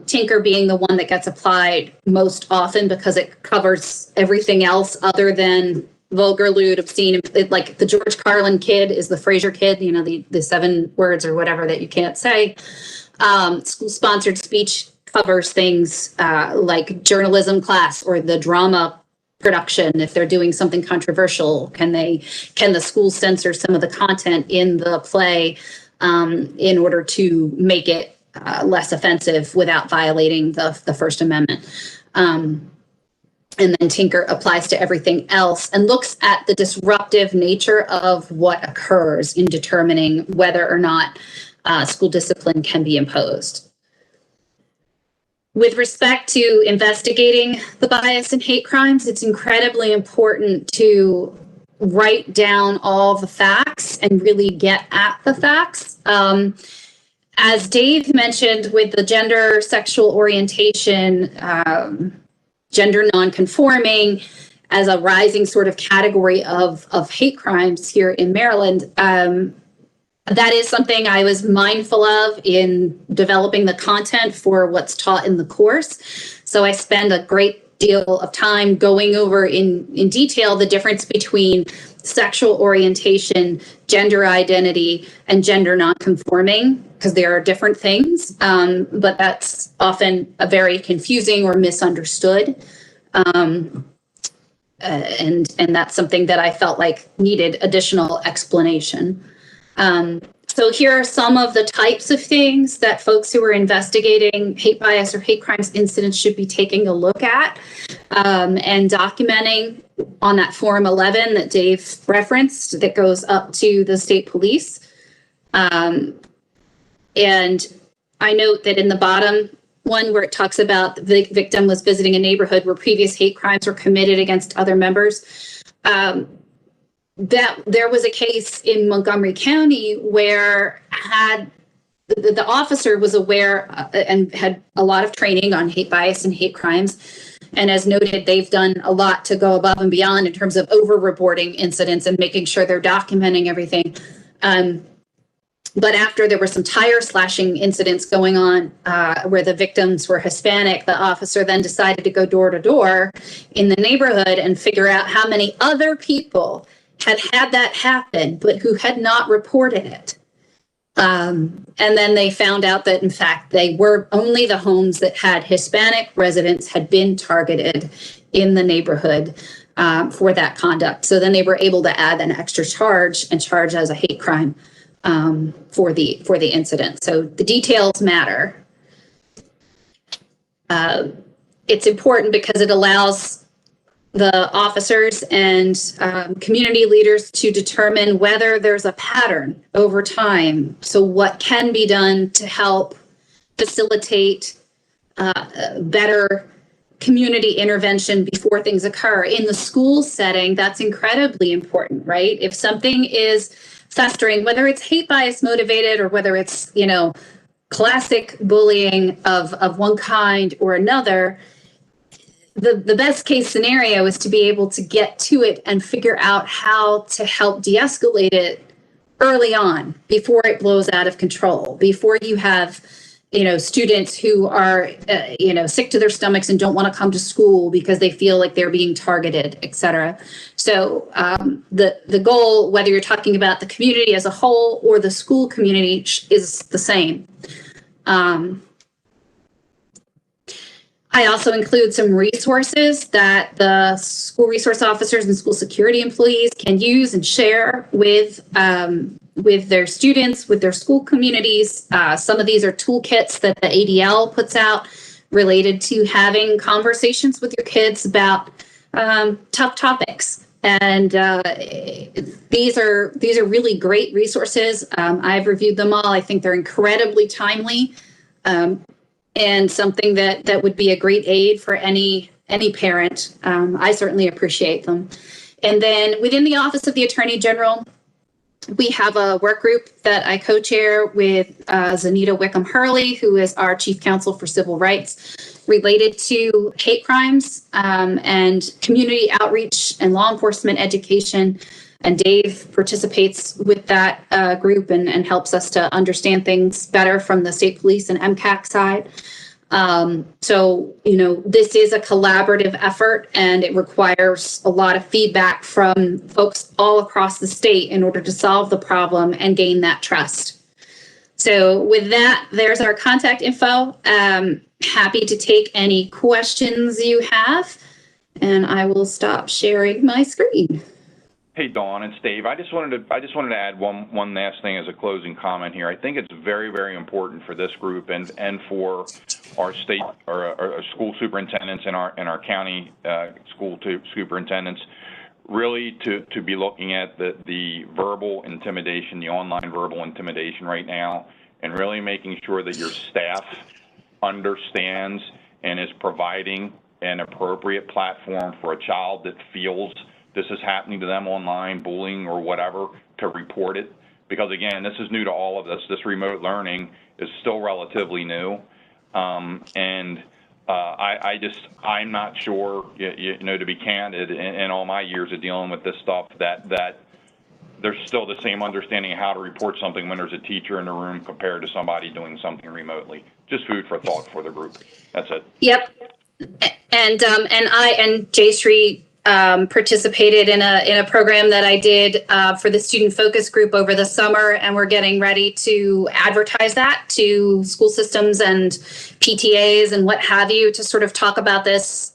S6: Tinker being the one that gets applied most often because it covers everything else other than vulgar, lewd, obscene. Like the George Carlin kid is the Fraser kid, you know, the 7 words or whatever that you can't say. School-sponsored speech covers things like journalism class or the drama production. If they're doing something controversial, can the school censor some of the content in the play in order to make it less offensive without violating the First Amendment? And then Tinker applies to everything else and looks at the disruptive nature of what occurs in determining whether or not school discipline can be imposed. With respect to investigating the bias and hate crimes, it's incredibly important to write down all the facts and really get at the facts. As Dave mentioned, with the gender, sexual orientation, gender nonconforming as a rising sort of category of hate crimes here in Maryland, that is something I was mindful of in developing the content for what's taught in the course. So I spend a great deal of time going over in detail the difference between sexual orientation, gender identity, and gender nonconforming, because there are different things, but that's often a very confusing or misunderstood. And that's something that I felt like needed additional explanation. So here are some of the types of things that folks who are investigating hate bias or hate crimes incidents should be taking a look at and documenting on that Form 11 that Dave referenced that goes up to the state police. And I note that in the bottom one where it talks about the victim was visiting a neighborhood where previous hate crimes were committed against other members, that there was a case in Montgomery County where the officer was aware and had a lot of training on hate bias and hate crimes. And as noted, they've done a lot to go above and beyond in terms of over-reporting incidents and making sure they're documenting everything. But after there were some tire slashing incidents going on where the victims were Hispanic, the officer then decided to go door to door in the neighborhood and figure out how many other people had that happen, but who had not reported it. And then they found out that, in fact, they were only the homes that had Hispanic residents had been targeted in the neighborhood for that conduct. So then they were able to add an extra charge and charge as a hate crime for the incident. So the details matter. It's important because it allows the officers and community leaders to determine whether there's a pattern over time. So what can be done to help facilitate better community intervention before things occur. In the school setting, that's incredibly important, right? If something is festering, whether it's hate bias motivated or whether it's, classic bullying of one kind or another, the best case scenario is to be able to get to it and figure out how to help de-escalate it early on before it blows out of control, before you have, students who are, sick to their stomachs and don't want to come to school because they feel like they're being targeted, et cetera. So the goal, whether you're talking about the community as a whole or the school community, is the same. I also include some resources that the school resource officers and school security employees can use and share with their students, with their school communities. Some of these are toolkits that the ADL puts out related to having conversations with your kids about tough topics. And these are really great resources. I've reviewed them all. I think they're incredibly timely. And something that would be a great aid for any parent. I certainly appreciate them. And then within the Office of the Attorney General, we have a work group that I co-chair with Zanita Wickham-Hurley, who is our Chief Counsel for Civil Rights, related to hate crimes and community outreach and law enforcement education And Dave participates with that group and helps us to understand things better from the state police and MCAC side. So, this is a collaborative effort, and it requires a lot of feedback from folks all across the state in order to solve the problem and gain that trust. So with that, there's our contact info. Happy to take any questions you have, and I will stop sharing my screen.
S4: Hey, Dawn, it's Dave. I just wanted to add one last thing as a closing comment here. I think it's very, very important for this group and for our state or our school superintendents and our county school superintendents really to be looking at the verbal intimidation, the online verbal intimidation right now, and really making sure that your staff understands and is providing an appropriate platform for a child that feels this is happening to them online, bullying or whatever, to report it. Because again, this is new to all of us. This remote learning is still relatively new. I'm not sure, to be candid, in all my years of dealing with this stuff, that there's still the same understanding of how to report something when there's a teacher in the room compared to somebody doing something remotely. Just food for thought for the group. That's it.
S6: Yep. And Jayshree participated in a program that I did for the student focus group over the summer, and we're getting ready to advertise that to school systems and PTAs and what have you, to sort of talk about this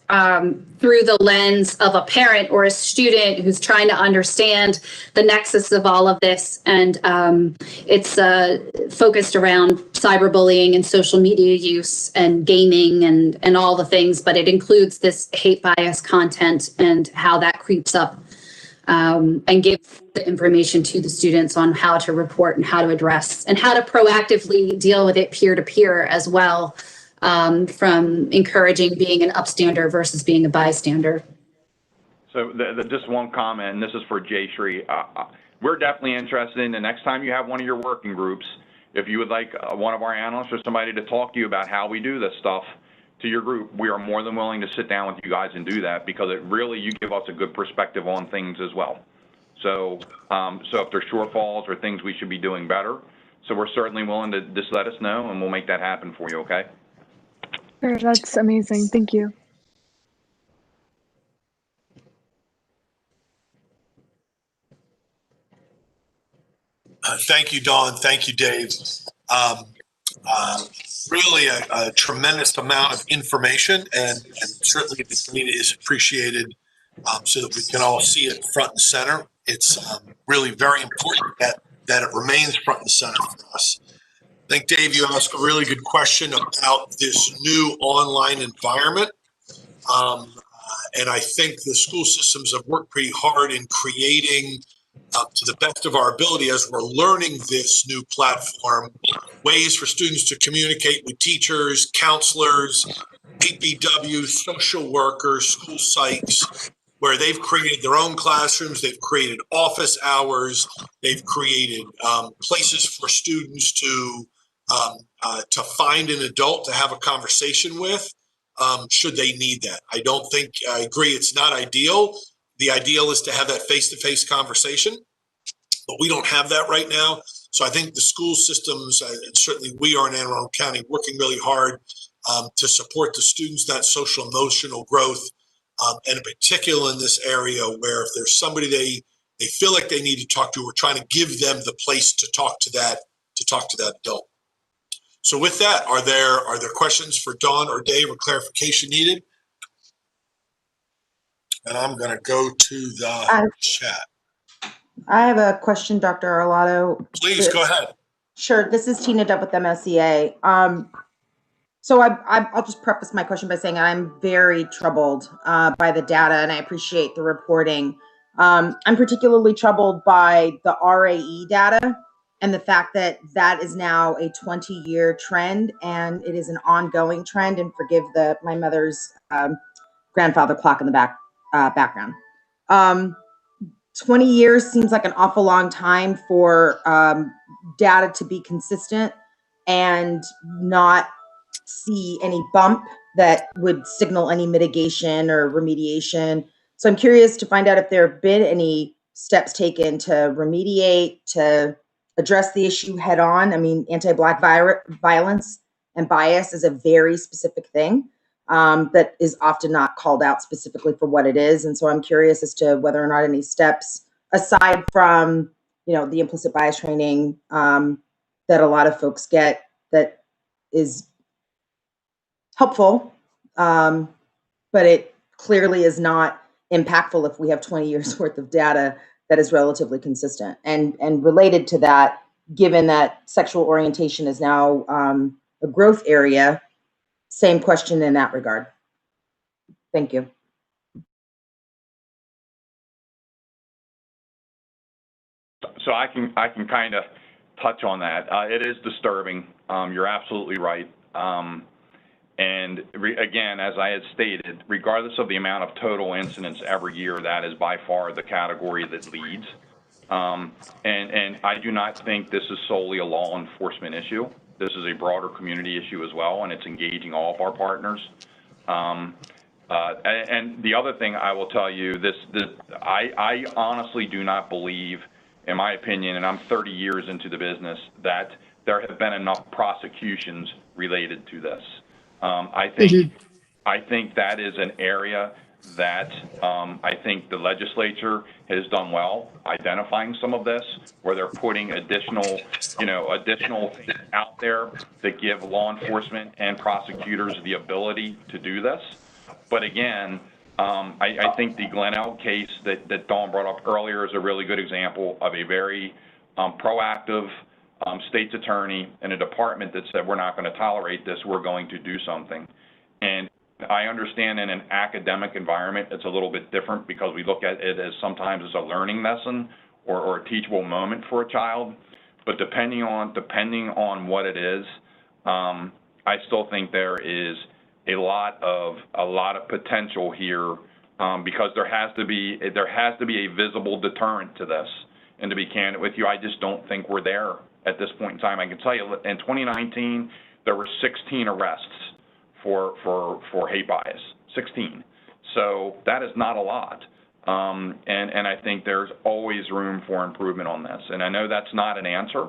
S6: through the lens of a parent or a student who's trying to understand the nexus of all of this. And it's focused around cyberbullying and social media use and gaming and all the things, but it includes this hate bias content and how that creeps up, and give the information to the students on how to report and how to address and how to proactively deal with it peer-to-peer as well, from encouraging being an upstander versus being a bystander.
S4: So just one comment, and this is for Jayshree. We're definitely interested in the next time you have one of your working groups, if you would like one of our analysts or somebody to talk to you about how we do this stuff to your group, we are more than willing to sit down with you guys and do that, because you give us a good perspective on things as well. So, if there's shortfalls or things we should be doing better, so we're certainly willing to just let us know, and we'll make that happen for you, okay?
S11: Sure, that's amazing. Thank you.
S9: Thank you, Dawn. Thank you, Dave. Really a tremendous amount of information, and certainly the community is appreciated, so that we can all see it front and center. It's really very important that it remains front and center for us. I think, Dave, you asked a really good question about this new online environment. And I think the school systems have worked pretty hard in creating, to the best of our ability as we're learning this new platform, ways for students to communicate with teachers, counselors, PPWs, social workers, school psychs, where they've created their own classrooms, they've created office hours, they've created places for students to find an adult to have a conversation with, should they need that. I agree, it's not ideal. The ideal is to have that face-to-face conversation, but we don't have that right now. So I think the school systems, and certainly we are in Anne Arundel County, working really hard to support the students, that social emotional growth, and in particular in this area where if there's somebody they feel like they need to talk to, we're trying to give them the place to talk to that adult. So with that, are there questions for Dawn or Dave or clarification needed? And I'm going to go to the chat.
S13: I have a question, Dr. Arlotto.
S9: Please go ahead.
S13: Sure. This is Tina Dubb with MSEA. So I'll just preface my question by saying I'm very troubled by the data, and I appreciate the reporting. I'm particularly troubled by the RAE data and the fact that that is now a 20-year trend, and it is an ongoing trend. And forgive my mother's grandfather clock in the background. 20 years seems like an awful long time for data to be consistent and not see any bump that would signal any mitigation or remediation. So I'm curious to find out if there have been any steps taken to remediate, to address the issue head on? I mean, anti-Black violence and bias is a very specific thing that is often not called out specifically for what it is. And so I'm curious as to whether or not any steps, aside from, the implicit bias training that a lot of folks get, that is helpful, but it clearly is not impactful if we have 20 years worth of data that is relatively consistent. And related to that, given that sexual orientation is now a growth area, same question in that regard. Thank you.
S4: So I can kind of touch on that. It is disturbing. You're absolutely right. And again, as I had stated, regardless of the amount of total incidents every year, that is by far the category that leads. And I do not think this is solely a law enforcement issue. This is a broader community issue as well, and it's engaging all of our partners. And the other thing I will tell you, I honestly do not believe, in my opinion, and I'm 30 years into the business, that there have been enough prosecutions related to this. I think that is an area that I think the legislature has done well identifying some of this, where they're putting additional things out there that give law enforcement and prosecutors the ability to do this. But again, I think the Glenelg case that Dawn brought up earlier is a really good example of a very proactive state's attorney and a department that said, we're not going to tolerate this, we're going to do something. And I understand in an academic environment, it's a little bit different because we look at it as sometimes as a learning lesson or a teachable moment for a child. But depending on what it is, I still think there is a lot of potential here because there has to be a visible deterrent to this. And to be candid with you, I just don't think we're there at this point in time. I can tell you, in 2019, there were 16 arrests for hate bias, 16. So that is not a lot. And I think there's always room for improvement on this. And I know that's not an answer.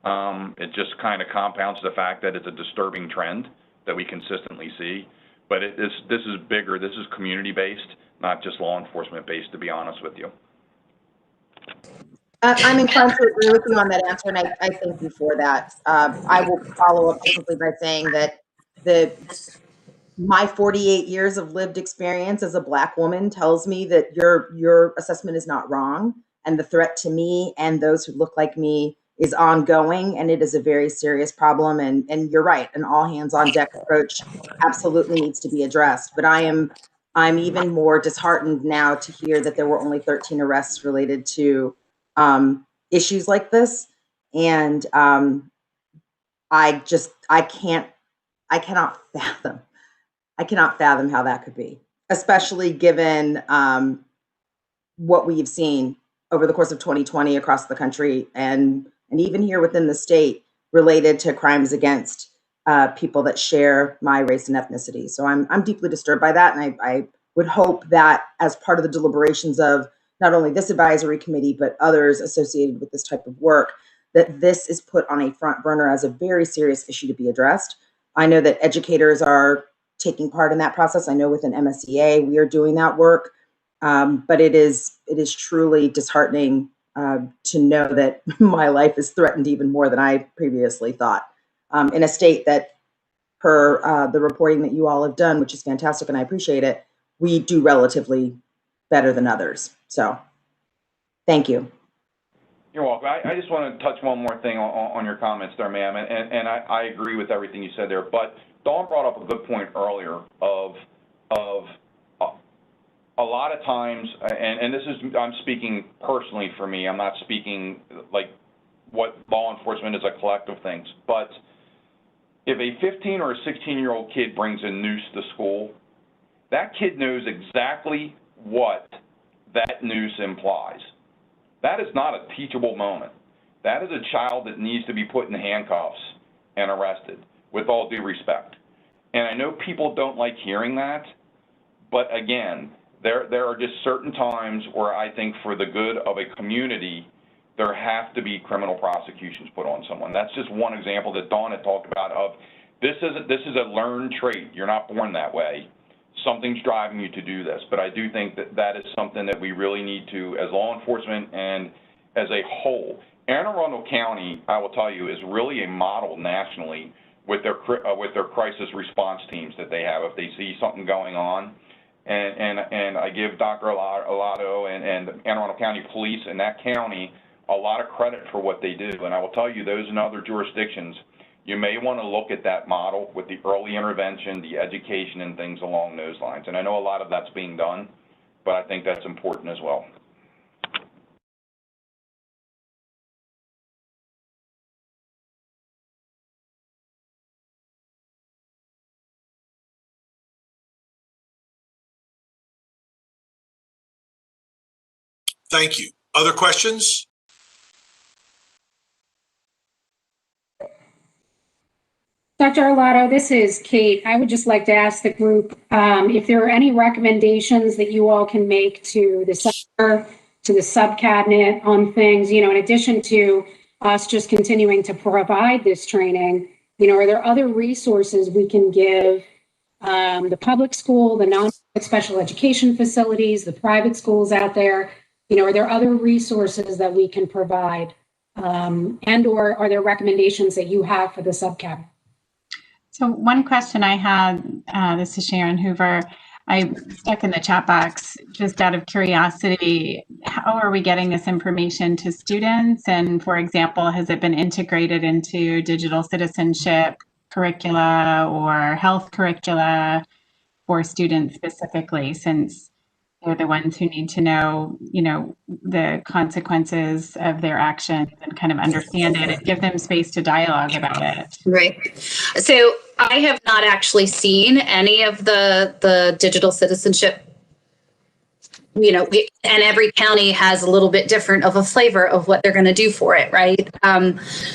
S4: It just kind of compounds the fact that it's a disturbing trend that we consistently see. But this is bigger. This is community-based, not just law enforcement-based, to be honest with you.
S13: I'm inclined to agree with you on that answer, and I thank you for that. I will follow up simply by saying that my 48 years of lived experience as a Black woman tells me that your assessment is not wrong, and the threat to me and those who look like me is ongoing, and it is a very serious problem. And you're right, an all hands on deck approach absolutely needs to be addressed. But I'm even more disheartened now to hear that there were only 13 arrests related to issues like this. And I cannot fathom how that could be, especially given what we've seen over the course of 2020 across the country and even here within the state related to crimes against people that share my race and ethnicity. So I'm deeply disturbed by that. And I would hope that as part of the deliberations of not only this advisory committee, but others associated with this type of work, that this is put on a front burner as a very serious issue to be addressed. I know that educators are taking part in that process. I know within MSEA, we are doing that work. But it is truly disheartening to know that my life is threatened even more than I previously thought. In a state that, per the reporting that you all have done, which is fantastic and I appreciate it, we do relatively better than others. So thank you.
S4: You're welcome. I just want to touch one more thing on your comments there, ma'am, and I agree with everything you said there. But Dawn brought up a good point earlier of a lot of times, and this is, I'm speaking personally for me, I'm not speaking like what law enforcement is a collective things, but if a 15 or a 16-year-old kid brings a noose to school, that kid knows exactly what that noose implies. That is not a teachable moment. That is a child that needs to be put in handcuffs and arrested, with all due respect. And I know people don't like hearing that, but again, There are just certain times where I think for the good of a community, there have to be criminal prosecutions put on someone. That's just one example that Dawn had talked about of this is a learned trait. You're not born that way. Something's driving you to do this. But I do think that that is something that we really need to, as law enforcement and as a whole. Anne Arundel County, I will tell you, is really a model nationally with their crisis response teams that they have if they see something going on. And I give Dr. Alato and Anne Arundel County Police in that county a lot of credit for what they do. And I will tell you, those in other jurisdictions, you may want to look at that model with the early intervention, the education, and things along those lines. And I know a lot of that's being done, but I think that's important as well.
S9: Thank you. Other questions?
S1: Dr. Arlato, this is Kate. I would just like to ask the group if there are any recommendations that you all can make to the center, to the sub-cabinet on things, in addition to us just continuing to provide this training, are there other resources we can give the public school, the non-public special education facilities, the private schools out there? Are there other resources that we can provide? And or are there recommendations that you have for the sub-cabinet?
S5: So one question I had, this is Sharon Hoover. I stuck in the chat box just out of curiosity. How are we getting this information to students? And for example, has it been integrated into digital citizenship curricula or health curricula for students specifically, since they're the ones who need to know, the consequences of their actions and kind of understand it and give them space to dialogue about it.
S6: Right. So I have not actually seen any of the digital citizenship, and every county has a little bit different of a flavor of what they're going to do for it, right?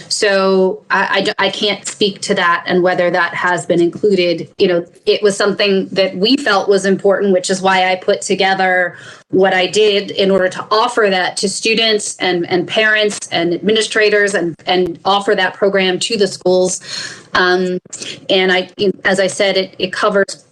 S6: So I can't speak to that and whether that has been included. It was something that we felt was important, which is why I put together what I did in order to offer that to students and parents and administrators and offer that program to the schools. And as I said, it covers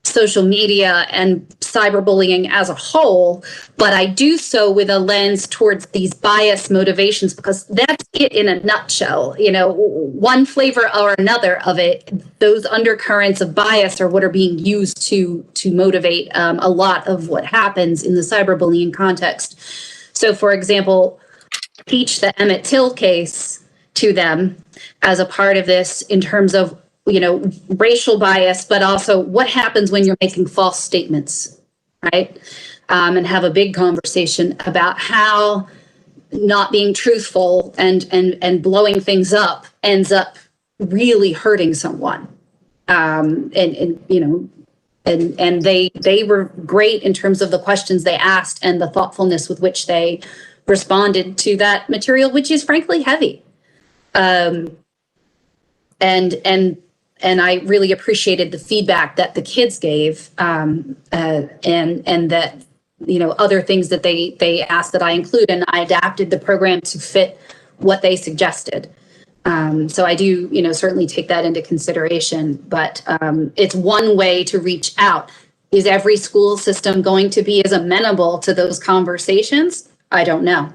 S6: social media and cyberbullying as a whole, but I do so with a lens towards these bias motivations, because that's it in a nutshell. One flavor or another of it, those undercurrents of bias are what are being used to motivate a lot of what happens in the cyberbullying context. So, for example, teach the Emmett Till case to them as a part of this in terms of racial bias, but also what happens when you're making false statements, right? And have a big conversation about how not being truthful and blowing things up ends up really hurting someone. And they were great in terms of the questions they asked and the thoughtfulness with which they responded to that material, which is frankly heavy. And I really appreciated the feedback that the kids gave, and that, other things that they asked that I include, and I adapted the program to fit what they suggested. So I do, certainly take that into consideration, but it's one way to reach out. Is every school system going to be as amenable to those conversations? I don't know.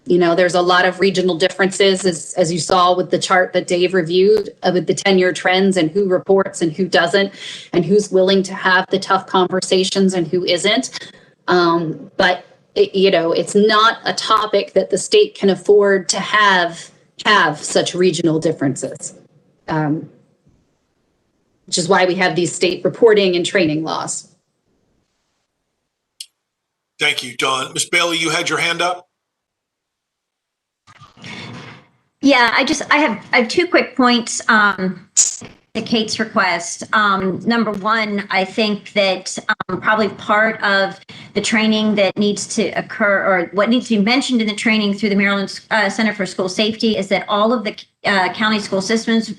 S6: There's a lot of regional differences, as you saw with the chart that Dave reviewed with the 10-year trends and who reports and who doesn't, and who's willing to have the tough conversations and who isn't. But it's not a topic that the state can afford to have such regional differences, which is why we have these state reporting and training laws.
S9: Thank you, Dawn. Ms. Bailey, you had your hand up.
S14: Yeah, I have two quick points to Kate's request. Number one, I think that probably part of the training that needs to occur, or what needs to be mentioned in the training through the Maryland Center for School Safety, is that all of the county school systems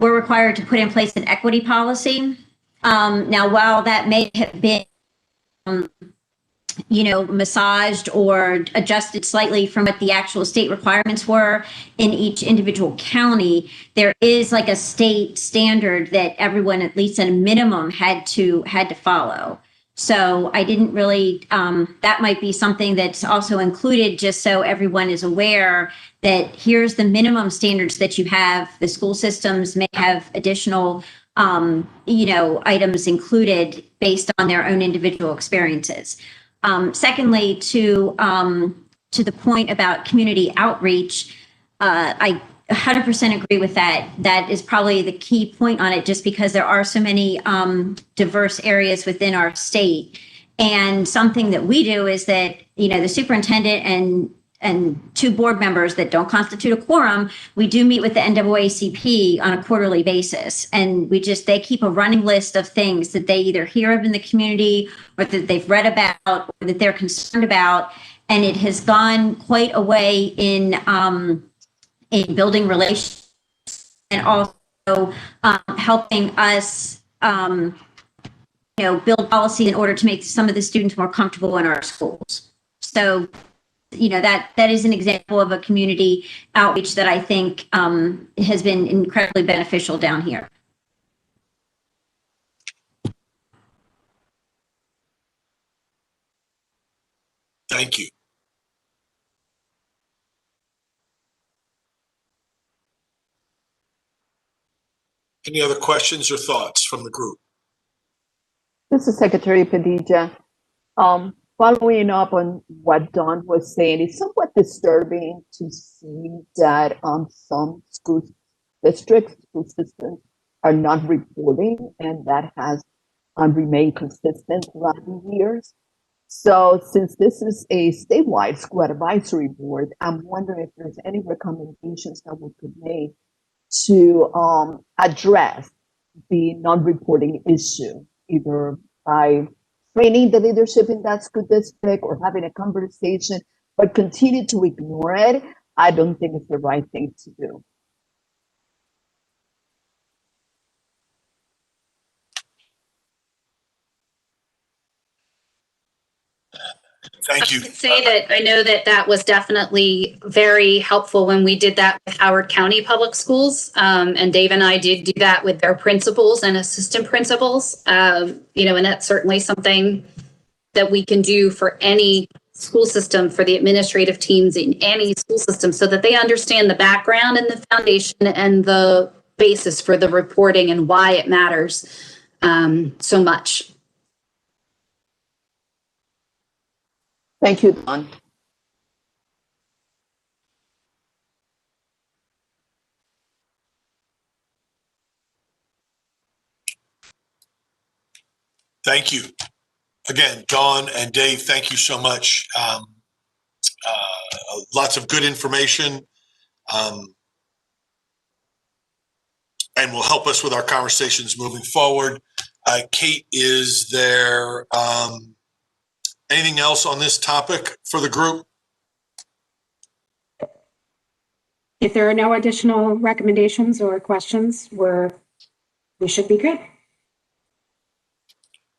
S14: were required to put in place an equity policy. Now, while that may have been massaged or adjusted slightly from what the actual state requirements were in each individual county. There is like a state standard that everyone, at least at a minimum, had to follow. So I didn't really, that might be something that's also included, just so everyone is aware that here's the minimum standards that you have. The school systems may have additional, items included based on their own individual experiences. Secondly, to the point about community outreach, I 100% agree with that. That is probably the key point on it, just because there are so many diverse areas within our state. And something that we do is that, the superintendent and two board members that don't constitute a quorum, we do meet with the NAACP on a quarterly basis. And they keep a running list of things that they either hear of in the community or that they've read about or that they're concerned about. And it has gone quite a way in building relations and also helping us, build policy in order to make some of the students more comfortable in our schools. So, that is an example of a community outreach that I think has been incredibly beneficial down here.
S9: Thank you. Any other questions or thoughts from the group?
S10: This is Secretary Padilla. Following up on what Don was saying, it's somewhat disturbing to see that some school districts, school systems are not reporting, and that has remained consistent throughout the years. So since this is a statewide school advisory board, I'm wondering if there's any recommendations that we could make to address the non-reporting issue, either by training the leadership in that school district or having a conversation, but continue to ignore it. I don't think it's the right thing to do.
S9: Thank you.
S6: I would say that I know that was definitely very helpful when we did that with Howard County Public Schools. And Dave and I did do that with their principals and assistant principals. And that's certainly something that we can do for any school system, for the administrative teams in any school system, so that they understand the background and the foundation and the basis for the reporting and why it matters so much.
S10: Thank you, Don.
S9: Thank you. Again, Dawn and Dave, thank you so much. Lots of good information and will help us with our conversations moving forward. Kate, is there anything else on this topic for the group?
S1: If there are no additional recommendations or questions, we should be good.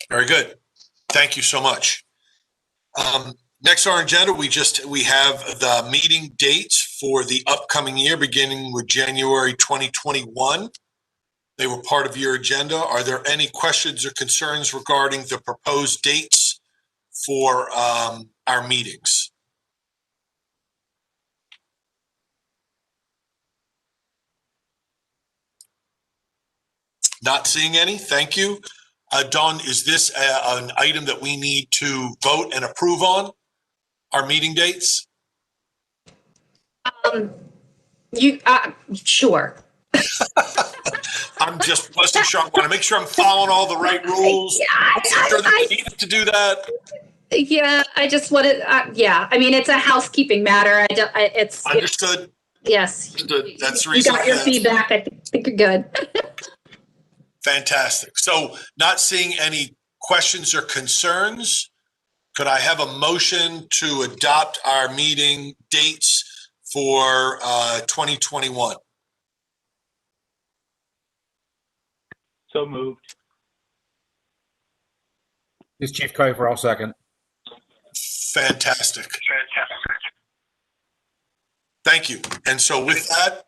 S9: Very good. Thank you so much. Next on our agenda, we have the meeting dates for the upcoming year, beginning with January 2021. They were part of your agenda. Are there any questions or concerns regarding the proposed dates for our meetings? Not seeing any. Thank you. Dawn, is this an item that we need to vote and approve on, our meeting dates?
S6: Sure.
S9: I'm just wasn't sure. I want to make sure I'm following all the right rules. I'm sure that we needed to do that.
S6: Yeah, I just wanted, I mean, it's a housekeeping matter. It's
S9: understood.
S6: Yes.
S9: Understood. That's the
S6: you
S9: reason.
S6: got your feedback. I think you're good.
S9: Fantastic. So not seeing any questions or concerns, could I have a motion to adopt our meeting dates for 2021?
S8: So moved. This is Chief Kuiper, I'll second.
S9: Fantastic. Thank you. And so with that,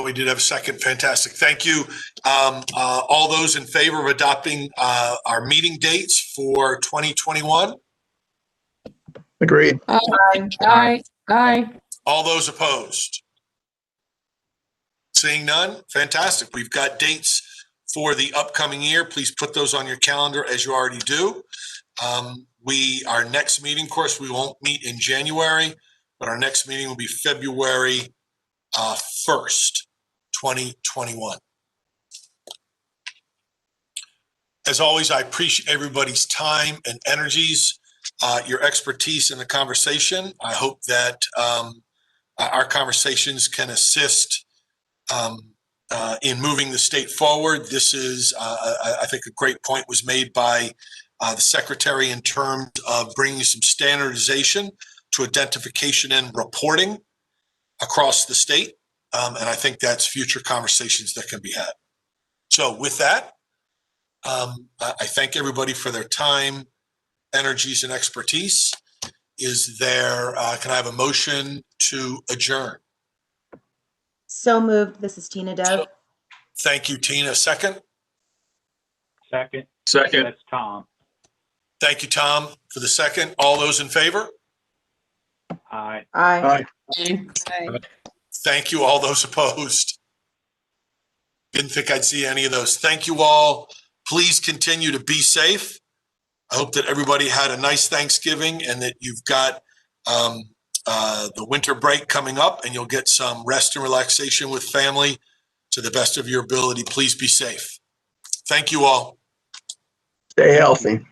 S9: we did have a second. Fantastic. Thank you. All those in favor of adopting our meeting dates for 2021?
S7: Agreed.
S3: Aye.
S9: All those opposed? Seeing none? Fantastic. We've got dates for the upcoming year. Please put those on your calendar as you already do. Our next meeting, of course, we won't meet in January, but our next meeting will be February 1st, 2021. As always, I appreciate everybody's time and energies, your expertise in the conversation. I hope that our conversations can assist in moving the state forward. This is, I think, a great point was made by the Secretary in terms of bringing some standardization to identification and reporting across the state. And I think that's future conversations that can be had. So with that, I thank everybody for their time, energies, and expertise. Is there, can I have a motion to adjourn?
S13: So moved. This is Tina Dove.
S9: Thank you, Tina. Second?
S8: Second.
S2: Second.
S8: That's Tom.
S9: Thank you, Tom, for the second. All those in favor?
S8: Aye.
S13: Aye.
S9: Thank you. All those opposed? Didn't think I'd see any of those. Thank you all. Please continue to be safe. I hope that everybody had a nice Thanksgiving and that you've got the winter break coming up and you'll get some rest and relaxation with family to the best of your ability. Please be safe. Thank you all.
S7: Stay healthy.